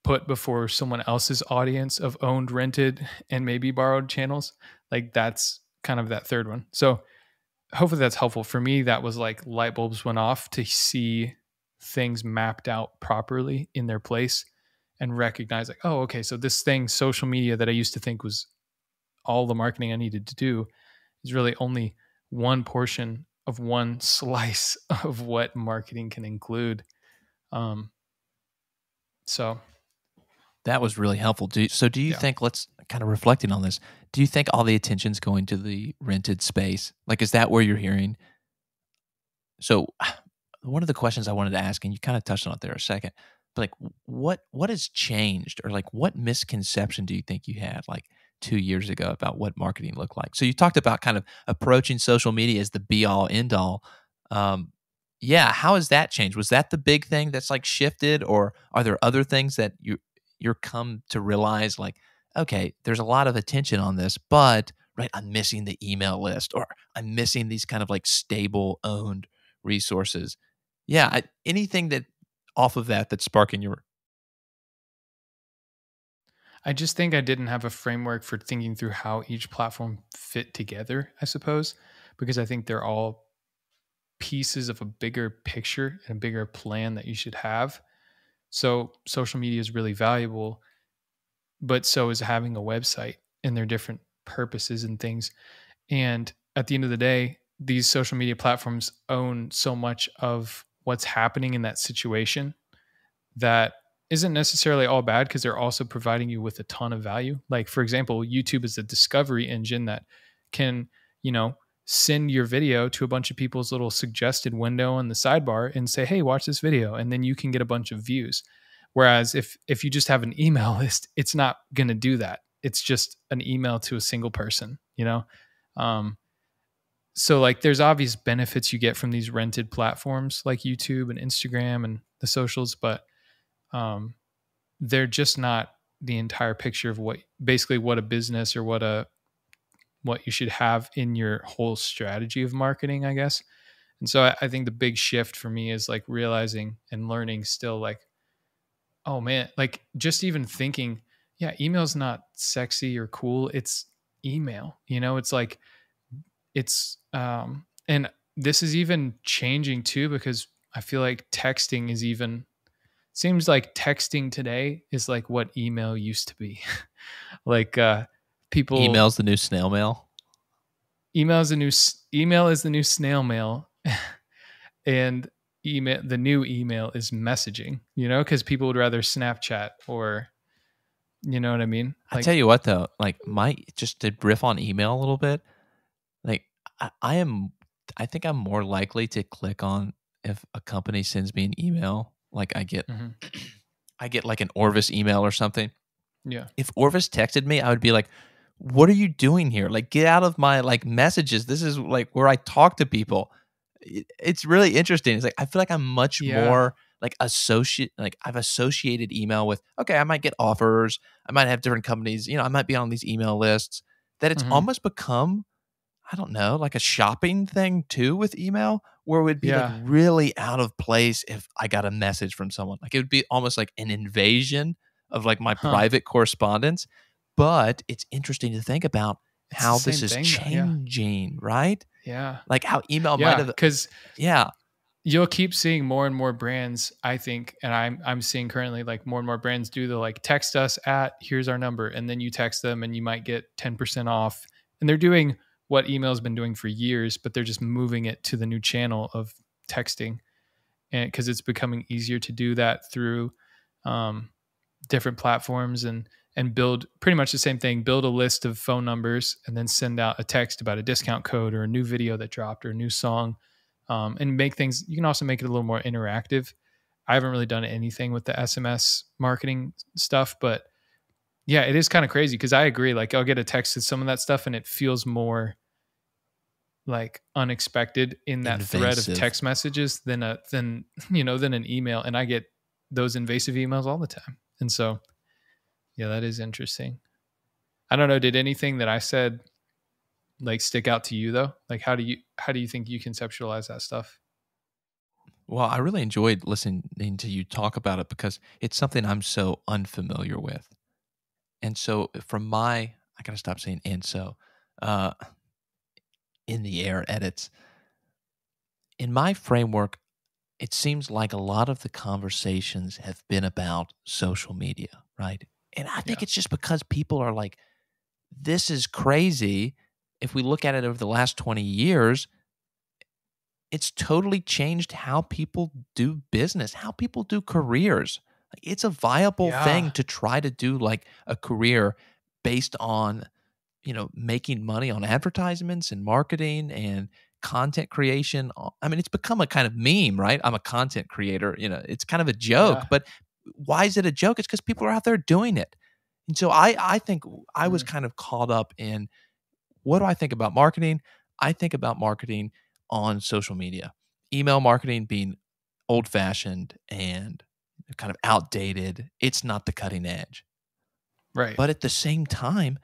put before someone else's audience of owned, rented, and maybe borrowed channels, like that's kind of that third one. So hopefully that's helpful. For me, that was like light bulbs went off to see things mapped out properly in their place and recognize like, oh, okay, so this thing, social media, that I used to think was all the marketing I needed to do is really only one portion of one slice of what marketing can include. Um, so That was really helpful. Do you yeah. think, let's kind of reflecting on this, do you think all the attention's going to the rented space? Like, is that where you're hearing? So one of the questions I wanted to ask, and you kind of touched on it there a second, but like what has changed, or like what misconception do you think you had like 2 years ago about what marketing looked like? So you talked about kind of approaching social media as the be all end all. Yeah, how has that changed? Was that the big thing that's like shifted, or are there other things that you're come to realize like, okay, there's a lot of attention on this, but right, I'm missing the email list, or I'm missing these kind of like stable owned resources. Yeah, anything that off of that that's sparking your. I just think I didn't have a framework for thinking through how each platform fit together, I suppose, because I think they're all pieces of a bigger picture and a bigger plan that you should have. So social media is really valuable, but so is having a website and their different purposes and things. And at the end of the day, these social media platforms own so much of what's happening in that situation that isn't necessarily all bad, because they're also providing you with a ton of value. Like, for example, YouTube is a discovery engine that can, you know, send your video to a bunch of people's little suggested window on the sidebar and say, hey, watch this video. And then you can get a bunch of views. Whereas if you just have an email list, it's not going to do that. It's just an email to a single person, you know? Um, so like there's obvious benefits you get from these rented platforms like YouTube and Instagram and the socials, but um, they're just not the entire picture of what basically what a business or what you should have in your whole strategy of marketing, I guess. And so I think the big shift for me is like realizing and learning still like, oh man, like just even thinking, yeah, email's not sexy or cool. It's email, you know, it's like and this is even changing too, because I feel like texting is even seems like texting today is like what email used to be. Like people Email's the new snail mail. email is the new snail mail, and the new email is messaging, you know, because people would rather Snapchat or, you know what I mean? I tell Like, you what though, like my, just to riff on email a little bit, like I am, I think I'm more likely to click on if a company sends me an email, like I get mhm, I get like an Orvis email or something. yeah, If Orvis texted me, I would be like, "What are you doing here? Like, get out of my like messages. This is like where I talk to people." It's really interesting. It's like I feel like I'm much yeah, more like I've associated email with, okay, I might get offers, I might have different companies, I might be on these email lists. That it's mhm, almost become, I don't know, like a shopping thing too with email, where it would be like yeah, really out of place if I got a message from someone. Like it would be almost like an invasion of like my huh? private correspondence. But it's interesting to think about It's the how this same is thing though. Yeah, changing, right? yeah, Like how email might yeah. have, Because yeah, you'll keep seeing more and more brands, I think, and I'm seeing currently like more and more brands do the like text us at here's our number, and then you text them and you might get 10% off. And they're doing what email's been doing for years, but they're just moving it to the new channel of texting, and because it's becoming easier to do that through um, different platforms and build pretty much the same thing, build a list of phone numbers and then send out a text about a discount code or a new video that dropped or a new song, and make things, you can also make it a little more interactive. I haven't really done anything with the SMS marketing stuff, but yeah, it is kind of crazy because I agree, like I'll get a text to some of that stuff and it feels more like unexpected in that thread of Invasive. text messages than than an email, and I get those invasive emails all the time. And so yeah, that is interesting. I don't know, did anything that I said like stick out to you though? Like how do you think you conceptualize that stuff? Well, I really enjoyed listening to you talk about it because it's something I'm so unfamiliar with. And so I gotta stop saying and so, uh, in the air edits. In my framework, it seems like a lot of the conversations have been about social media, right? And I think Yeah. it's just because people are like, this is crazy. If we look at it over the last 20 years, it's totally changed how people do business, how people do careers. Like, it's a viable thing Yeah. to try to do like a career based on, making money on advertisements and marketing and content creation. I mean, it's become a kind of meme, right? I'm a content creator. It's kind of a joke, Yeah. but why is it a joke? It's because people are out there doing it. And so I think I was Mm. kind of caught up in what do I think about marketing? I think about marketing on social media, email marketing being old fashioned and kind of outdated. It's not the cutting edge. Right. But at the same time,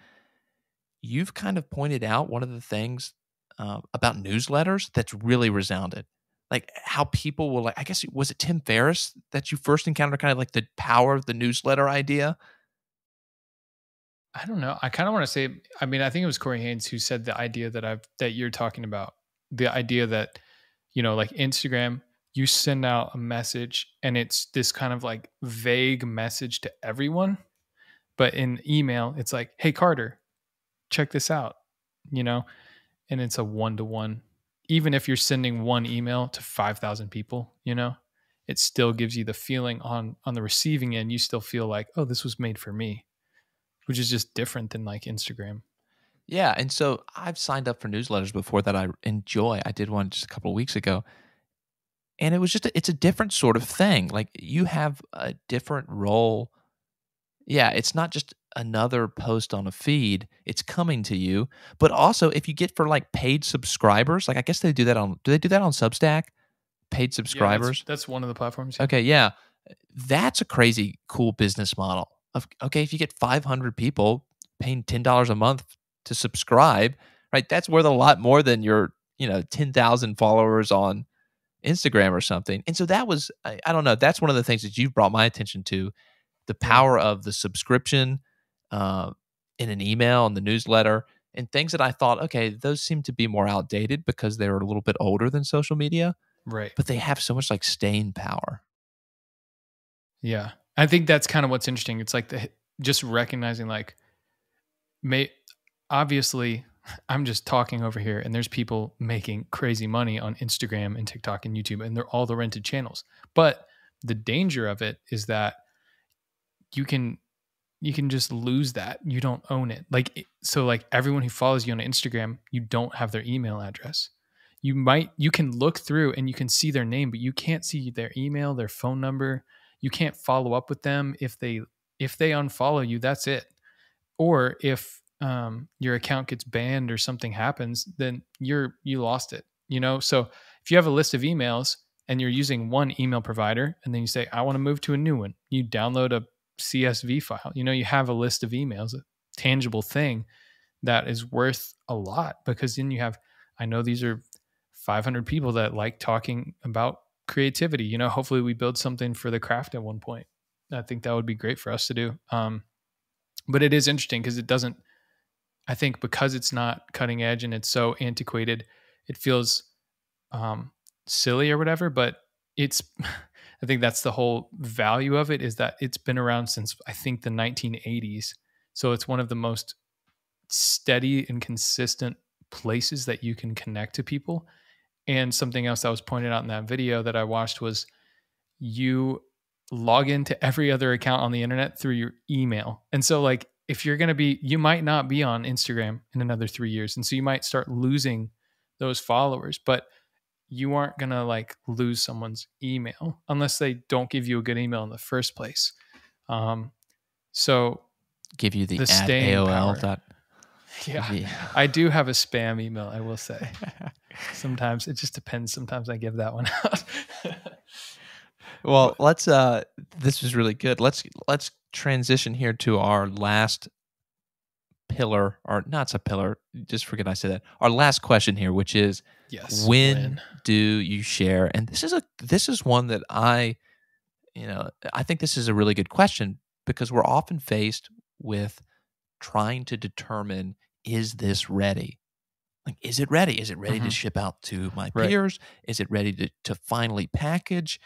you've kind of pointed out one of the things about newsletters that's really resounded. Like how people will like, I guess, was it Tim Ferriss that you first encountered kind of like the power of the newsletter idea? I don't know. I kind of want to say, I mean, I think it was Corey Haynes who said the idea that you're talking about. The idea that, like Instagram, you send out a message and it's this kind of like vague message to everyone. But in email, it's like, hey, Carter, check this out, you know, and it's a one to one. Even if you're sending one email to 5,000 people, it still gives you the feeling on the receiving end. You still feel like, oh, this was made for me, which is just different than like Instagram. Yeah. And so I've signed up for newsletters before that I enjoy. I did one just a couple of weeks ago. And it was it's a different sort of thing. Like you have a different role. Yeah, it's not just another post on a feed. It's coming to you. But also if you get for like paid subscribers, like I guess do they do that on Substack? Paid Yeah, that's subscribers? that's one of the platforms. Yeah. Okay, yeah. That's a crazy cool business model. Okay, if you get 500 people paying $10 a month to subscribe, right? That's worth a lot more than your, 10,000 followers on Instagram or something. And so that was, I don't know, that's one of the things that you've brought my attention to, the Yeah. power of the subscription uh, in an email and the newsletter and things that I thought, okay, those seem to be more outdated because they're a little bit older than social media, Right. but they have so much like staying power. Yeah. I think that's kind of what's interesting. It's like just recognizing like may obviously I'm just talking over here and there's people making crazy money on Instagram and TikTok and YouTube and they're all the rented channels. But the danger of it is that you can you can just lose that. You don't own it. So like everyone who follows you on Instagram, you don't have their email address. You can look through and you can see their name, but you can't see their email, their phone number. You can't follow up with them if they unfollow you, that's it. Or if your account gets banned or something happens, then you lost it. So if you have a list of emails and you're using one email provider, and then you say I want to move to a new one, you download a CSV file. You have a list of emails, a tangible thing that is worth a lot, because then I know these are 500 people that like talking about creativity. Hopefully we build something for the craft at one point. I think that would be great for us to do. But it is interesting because it doesn't, I think because it's not cutting edge and it's so antiquated, it feels silly or whatever. But it's, I think that's the whole value of it, is that it's been around since I think the 1980s. So it's one of the most steady and consistent places that you can connect to people. And something else that was pointed out in that video that I watched was you log into every other account on the internet through your email. And so like if you're going to be, you might not be on Instagram in another 3 years. And so you might start losing those followers, but you aren't going to like lose someone's email unless they don't give you a good email in the first place. So Give you the the at staying AOL power. dot. Yeah. Yeah. I do have a spam email, I will say. Sometimes it just depends. Sometimes I give that one out. Well, But let's this was really good. Let's transition here to our last pillar, or not a pillar, just forget I said that. Our last question here, which is yes, when when? do you share? And this is one that I think this is a really good question because we're often faced with trying to determine, is this ready? Like, is it ready? Is it ready to Mhm. ship out to my Right. peers? Is it ready to finally package?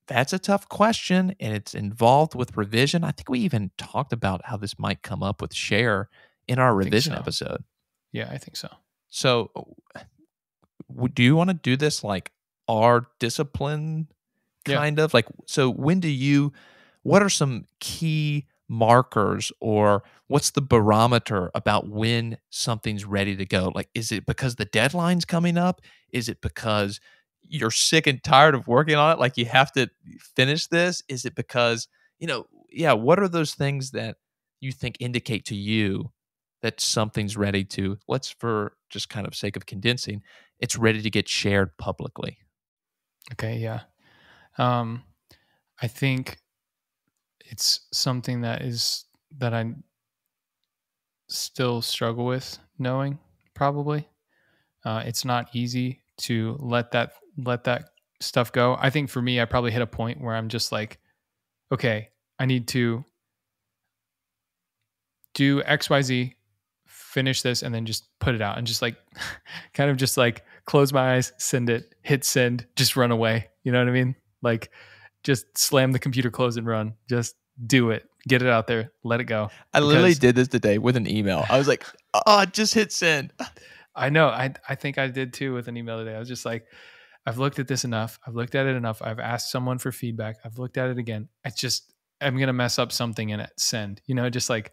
That's a tough question, and it's involved with revision. I think we even talked about how this might come up with share in our I think revision so. episode. Yeah, I think so. So, do you want to do this like our discipline Yeah. kind of? Like, so what are some key markers, or what's the barometer about when something's ready to go? Like, is it because the deadline's coming up? Is it because you're sick and tired of working on it? Like, you have to finish this? Is it because, yeah, what are those things that you think indicate to you that something's ready to, let's, for just kind of sake of condensing, it's ready to get shared publicly? Okay, yeah. Um I think it's something that I still struggle with knowing probably. It's not easy to let that stuff go. I think for me, I probably hit a point where I'm just like, okay, I need to do XYZ, finish this, and then just put it out and just like kind of just like close my eyes, send it, hit send, just run away. You know what I mean? Like just slam the computer close and run. Just do it. Get it out there. Let it go. I literally Because did this today with an email. I was like, "Oh, just hit send." I know I think I did too with an email today. I was just like, I've looked at this enough. I've looked at it enough. I've asked someone for feedback. I've looked at it again. It's just I'm gonna mess up something in it. Send. Just like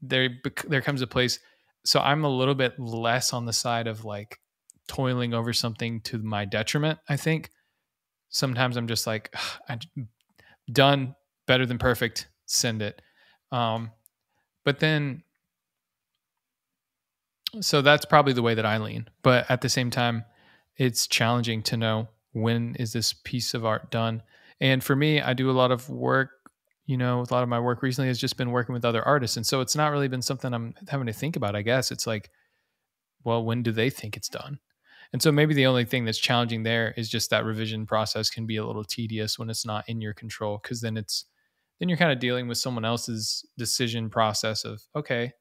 there comes a place. So I'm a little bit less on the side of like toiling over something to my detriment. I think sometimes I'm just like, I'm done, better than perfect. Send it. Um, but then so that's probably the way that I lean. But at the same time, it's challenging to know when is this piece of art done. And for me, I do a lot of work, a lot of my work recently has just been working with other artists. And so it's not really been something I'm having to think about, I guess. It's like, well, when do they think it's done? And so maybe the only thing that's challenging there is just that revision process can be a little tedious when it's not in your control, because then you're kind of dealing with someone else's decision process of, okay,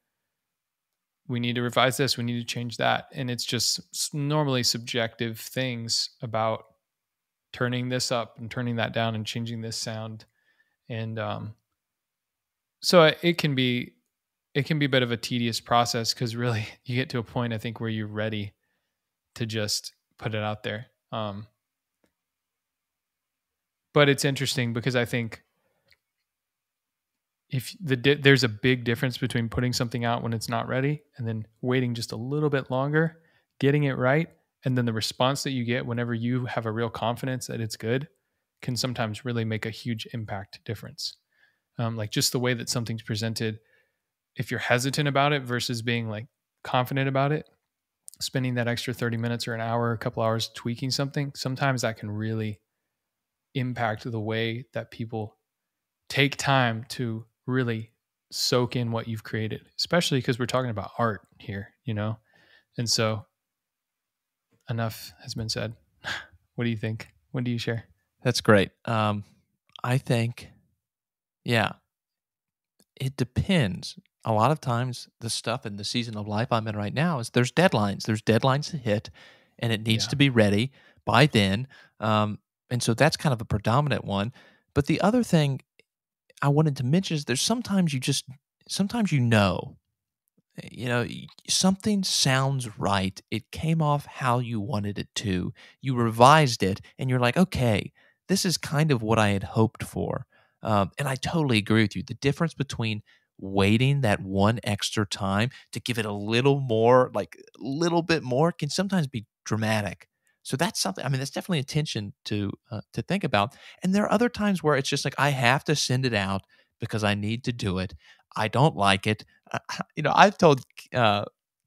we need to revise this, we need to change that. And it's just normally subjective things about turning this up and turning that down and changing this sound. And so it can be a bit of a tedious process, because really you get to a point, I think, where you're ready to just put it out there. But it's interesting because I think if there's a big difference between putting something out when it's not ready and then waiting just a little bit longer, getting it right, and then the response that you get whenever you have a real confidence that it's good can sometimes really make a huge impact difference. Like just the way that something's presented, if you're hesitant about it versus being like confident about it, spending that extra 30 minutes or an hour, a couple hours tweaking something, sometimes that can really impact the way that people take time to really soak in what you've created, especially because we're talking about art here. And so enough has been said. What do you think? When do you share? That's great. I think, yeah, it depends. A lot of times, the stuff in the season of life I'm in right now is there's deadlines. There's deadlines to hit, and it needs Yeah. to be ready by then. And so that's kind of a predominant one. But the other thing I wanted to mention is there's sometimes something sounds right. It came off how you wanted it to. You revised it, and you're like, okay, this is kind of what I had hoped for. And I totally agree with you. The difference between waiting that one extra time to give it a little more, like a little bit more, can sometimes be dramatic. So that's something. I mean, that's definitely a tension to think about. And there are other times where it's just like I have to send it out because I need to do it. I don't like it. I've told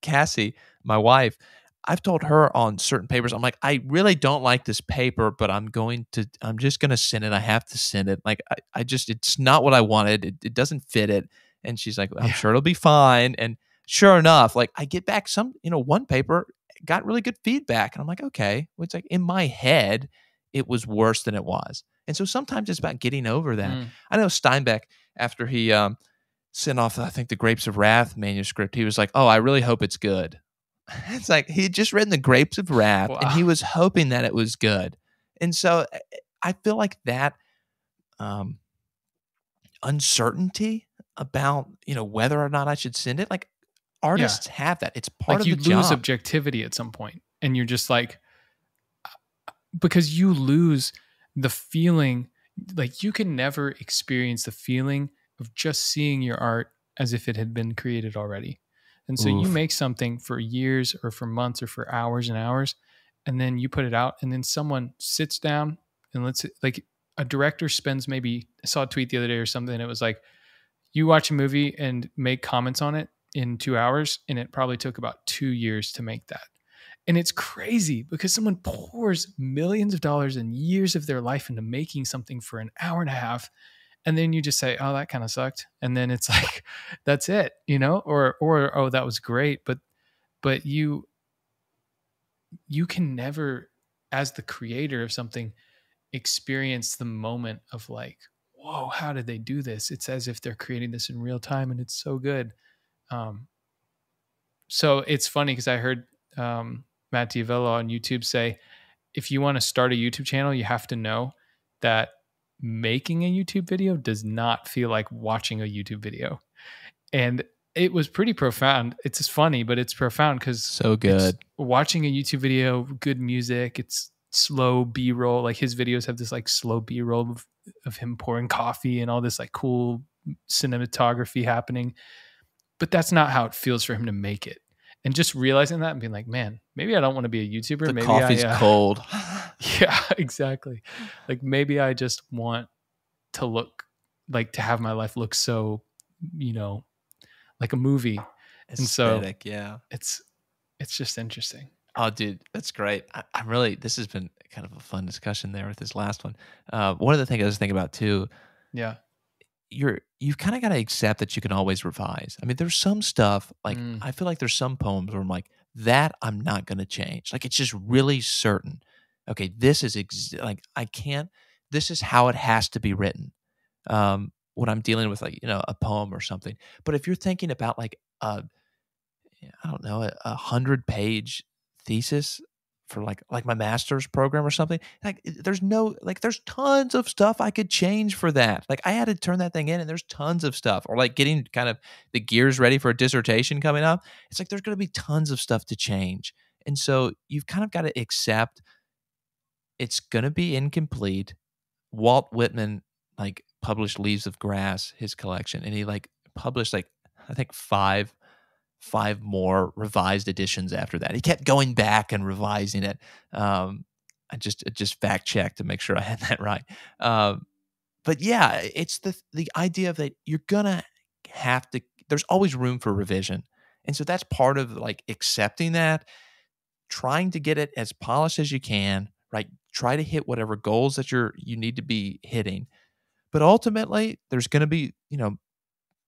Cassie, my wife, I've told her on certain papers, I'm like, I really don't like this paper, but I'm just going to send it. I have to send it. Like, it's not what I wanted. It doesn't fit it. And she's like, I'm Yeah. sure it'll be fine. And sure enough, like I get back one paper got really good feedback. And I'm like, okay. Well, it's like in my head, it was worse than it was. And so sometimes it's about getting over that. Mm. I know Steinbeck, after he sent off, I think, the Grapes of Wrath manuscript, he was like, oh, I really hope it's good. It's like he had just written the Grapes of Wrath and he Wow. was hoping that it was good. And so I feel like that uncertainty about, whether or not I should send it, like artists have that. It's part Like of you the lose job. objectivity at some point, and you're just like, because you lose the feeling, like you can never experience the feeling of just seeing your art as if it had been created already. And so you Oof. make something for years or for months or for hours and hours, and then you put it out, and then someone sits down and like a director spends maybe, I saw a tweet the other day or something, and it was like, you watch a movie and make comments on it in 2 hours, and it probably took about 2 years to make that. And it's crazy because someone pours millions of dollars and years of their life into making something for an hour and a half. And then you just say, oh, that kind of sucked. And then it's like, that's it, or, oh, that was great. But you can never, as the creator of something, experience the moment of like, whoa, how did they do this? It's as if they're creating this in real time, and it's so good. So it's funny because I heard Matt Diavello on YouTube say, if you want to start a YouTube channel, you have to know that making a YouTube video does not feel like watching a YouTube video. And it was pretty profound. It's just funny, but it's profound because So it's good. watching a YouTube video, good music, it's slow B-roll. Like his videos have this like slow B-roll of him pouring coffee and all this like cool cinematography happening. But that's not how it feels for him to make it. And just realizing that and being like, man, maybe I don't want to be a YouTuber. The Maybe coffee's cold. yeah, exactly. Like maybe I just want to look like, to have my life look so, like a movie. And so Aesthetic, yeah. it's just interesting. Oh, dude, that's great. I'm really, this has been kind of a fun discussion there with this last one. One of the things I was thinking about too, Yeah. you've kind of got to accept that you can always revise. I mean, there's some stuff, like Mm. I feel like there's some poems where I'm like, that I'm not going to change. Like it's just really certain. Okay, this is like I can't. This is how it has to be written. When I'm dealing with like a poem or something. But if you're thinking about like I don't know, a 100-page thesis for like my master's program or something. Like there's tons of stuff I could change for that. Like I had to turn that thing in and there's tons of stuff. Or like getting kind of the gears ready for a dissertation coming up. It's like there's going to be tons of stuff to change. And so you've kind of got to accept it's going to be incomplete. Walt Whitman like published Leaves of Grass, his collection, and he like published like I think five more revised editions after that. He kept going back and revising it. I just fact checked to make sure I had that right. But yeah, it's the idea of that you're gonna have to. There's always room for revision, and so that's part of like accepting that, trying to get it as polished as you can. Right, try to hit whatever goals that you need to be hitting. But ultimately, there's going to be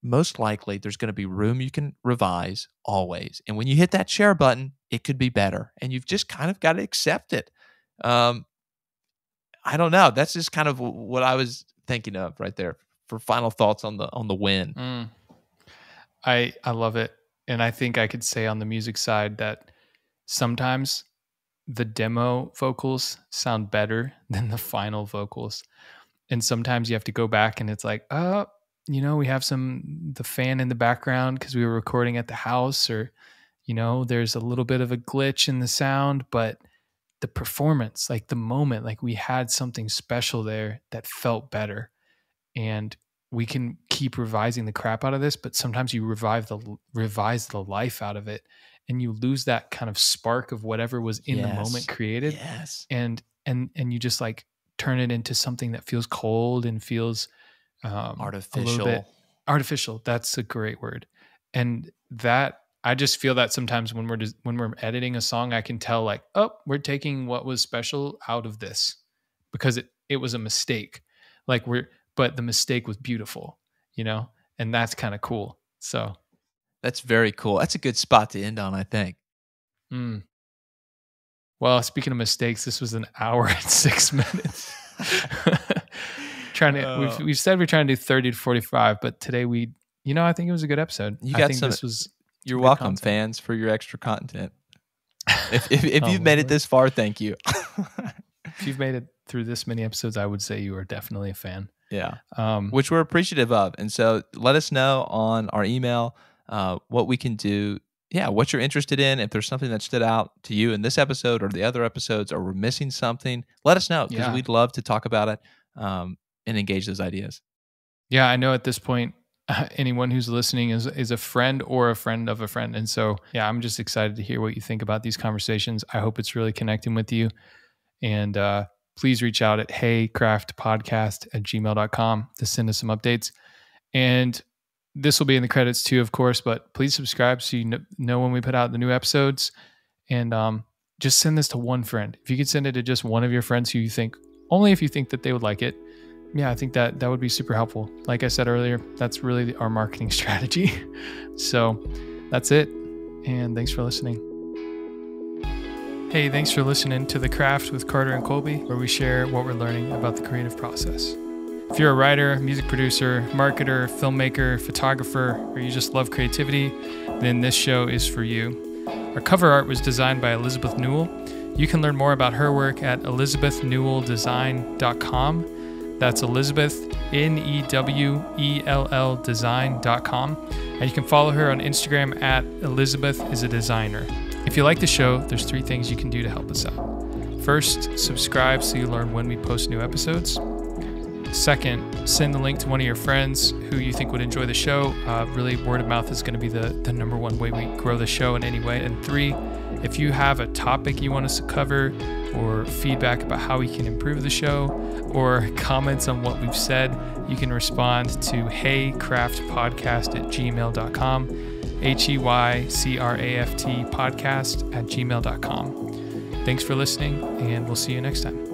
most likely there's going to be room you can revise always. And when you hit that share button, it could be better. And you've just kind of got to accept it. I don't know. That's just kind of what I was thinking of right there for final thoughts on the win. Mm. I love it. And I think I could say on the music side that sometimes the demo vocals sound better than the final vocals. And sometimes you have to go back and it's like, we have the fan in the background because we were recording at the house, or, there's a little bit of a glitch in the sound, but the performance, like the moment, like we had something special there that felt better. And we can keep revising the crap out of this, but sometimes you revise the life out of it, and you lose that kind of spark of whatever was in the moment created. Yes. And you just like turn it into something that feels cold and feels A little Artificial. bit artificial. That's a great word. And that I just feel that sometimes when we're editing a song, I can tell like, oh, we're taking what was special out of this because it was a mistake. Like but the mistake was beautiful, and that's kind of cool. So, That's very cool. That's a good spot to end on, I think. mm. Well, speaking of mistakes, this was an hour and 6 minutes. We've said we're trying to do 30 to 45, but today I think it was a good episode. You got You're welcome, content. Fans, for your extra content. If you've made it this far, thank you. If you've made it through this many episodes, I would say you are definitely a fan. Yeah. Which we're appreciative of. And so let us know on our email what we can do. Yeah, what you're interested in. If there's something that stood out to you in this episode or the other episodes, or we're missing something, let us know, because we'd love to talk about it and engage those ideas. Yeah, I know at this point, anyone who's listening is a friend or a friend of a friend. And so, I'm just excited to hear what you think about these conversations. I hope it's really connecting with you. And please reach out at heycraftpodcast@gmail.com to send us some updates. And this will be in the credits too, of course, but please subscribe so you know when we put out the new episodes. And just send this to one friend. If you could send it to just one of your friends who you think, only if you think that they would like it. Yeah, I think that would be super helpful. Like I said earlier, that's really our marketing strategy. So that's it. And thanks for listening. Hey, thanks for listening to The Craft with Carter and Colby, where we share what we're learning about the creative process. If you're a writer, music producer, marketer, filmmaker, photographer, or you just love creativity, then this show is for you. Our cover art was designed by Elizabeth Newell. You can learn more about her work at elizabethnewelldesign.com. That's Elizabeth, Newell design.com. And you can follow her on Instagram at ElizabethIsADesigner. If you like the show, there's 3 things you can do to help us out. First, subscribe so you learn when we post new episodes. Second, send the link to one of your friends who you think would enjoy the show. Really, word of mouth is going to be the number one way we grow the show in any way. And 3, if you have a topic you want us to cover, or feedback about how we can improve the show, or comments on what we've said, you can respond to heycraftpodcast@gmail.com, HEYCRAFT podcast@gmail.com. Thanks for listening, and we'll see you next time.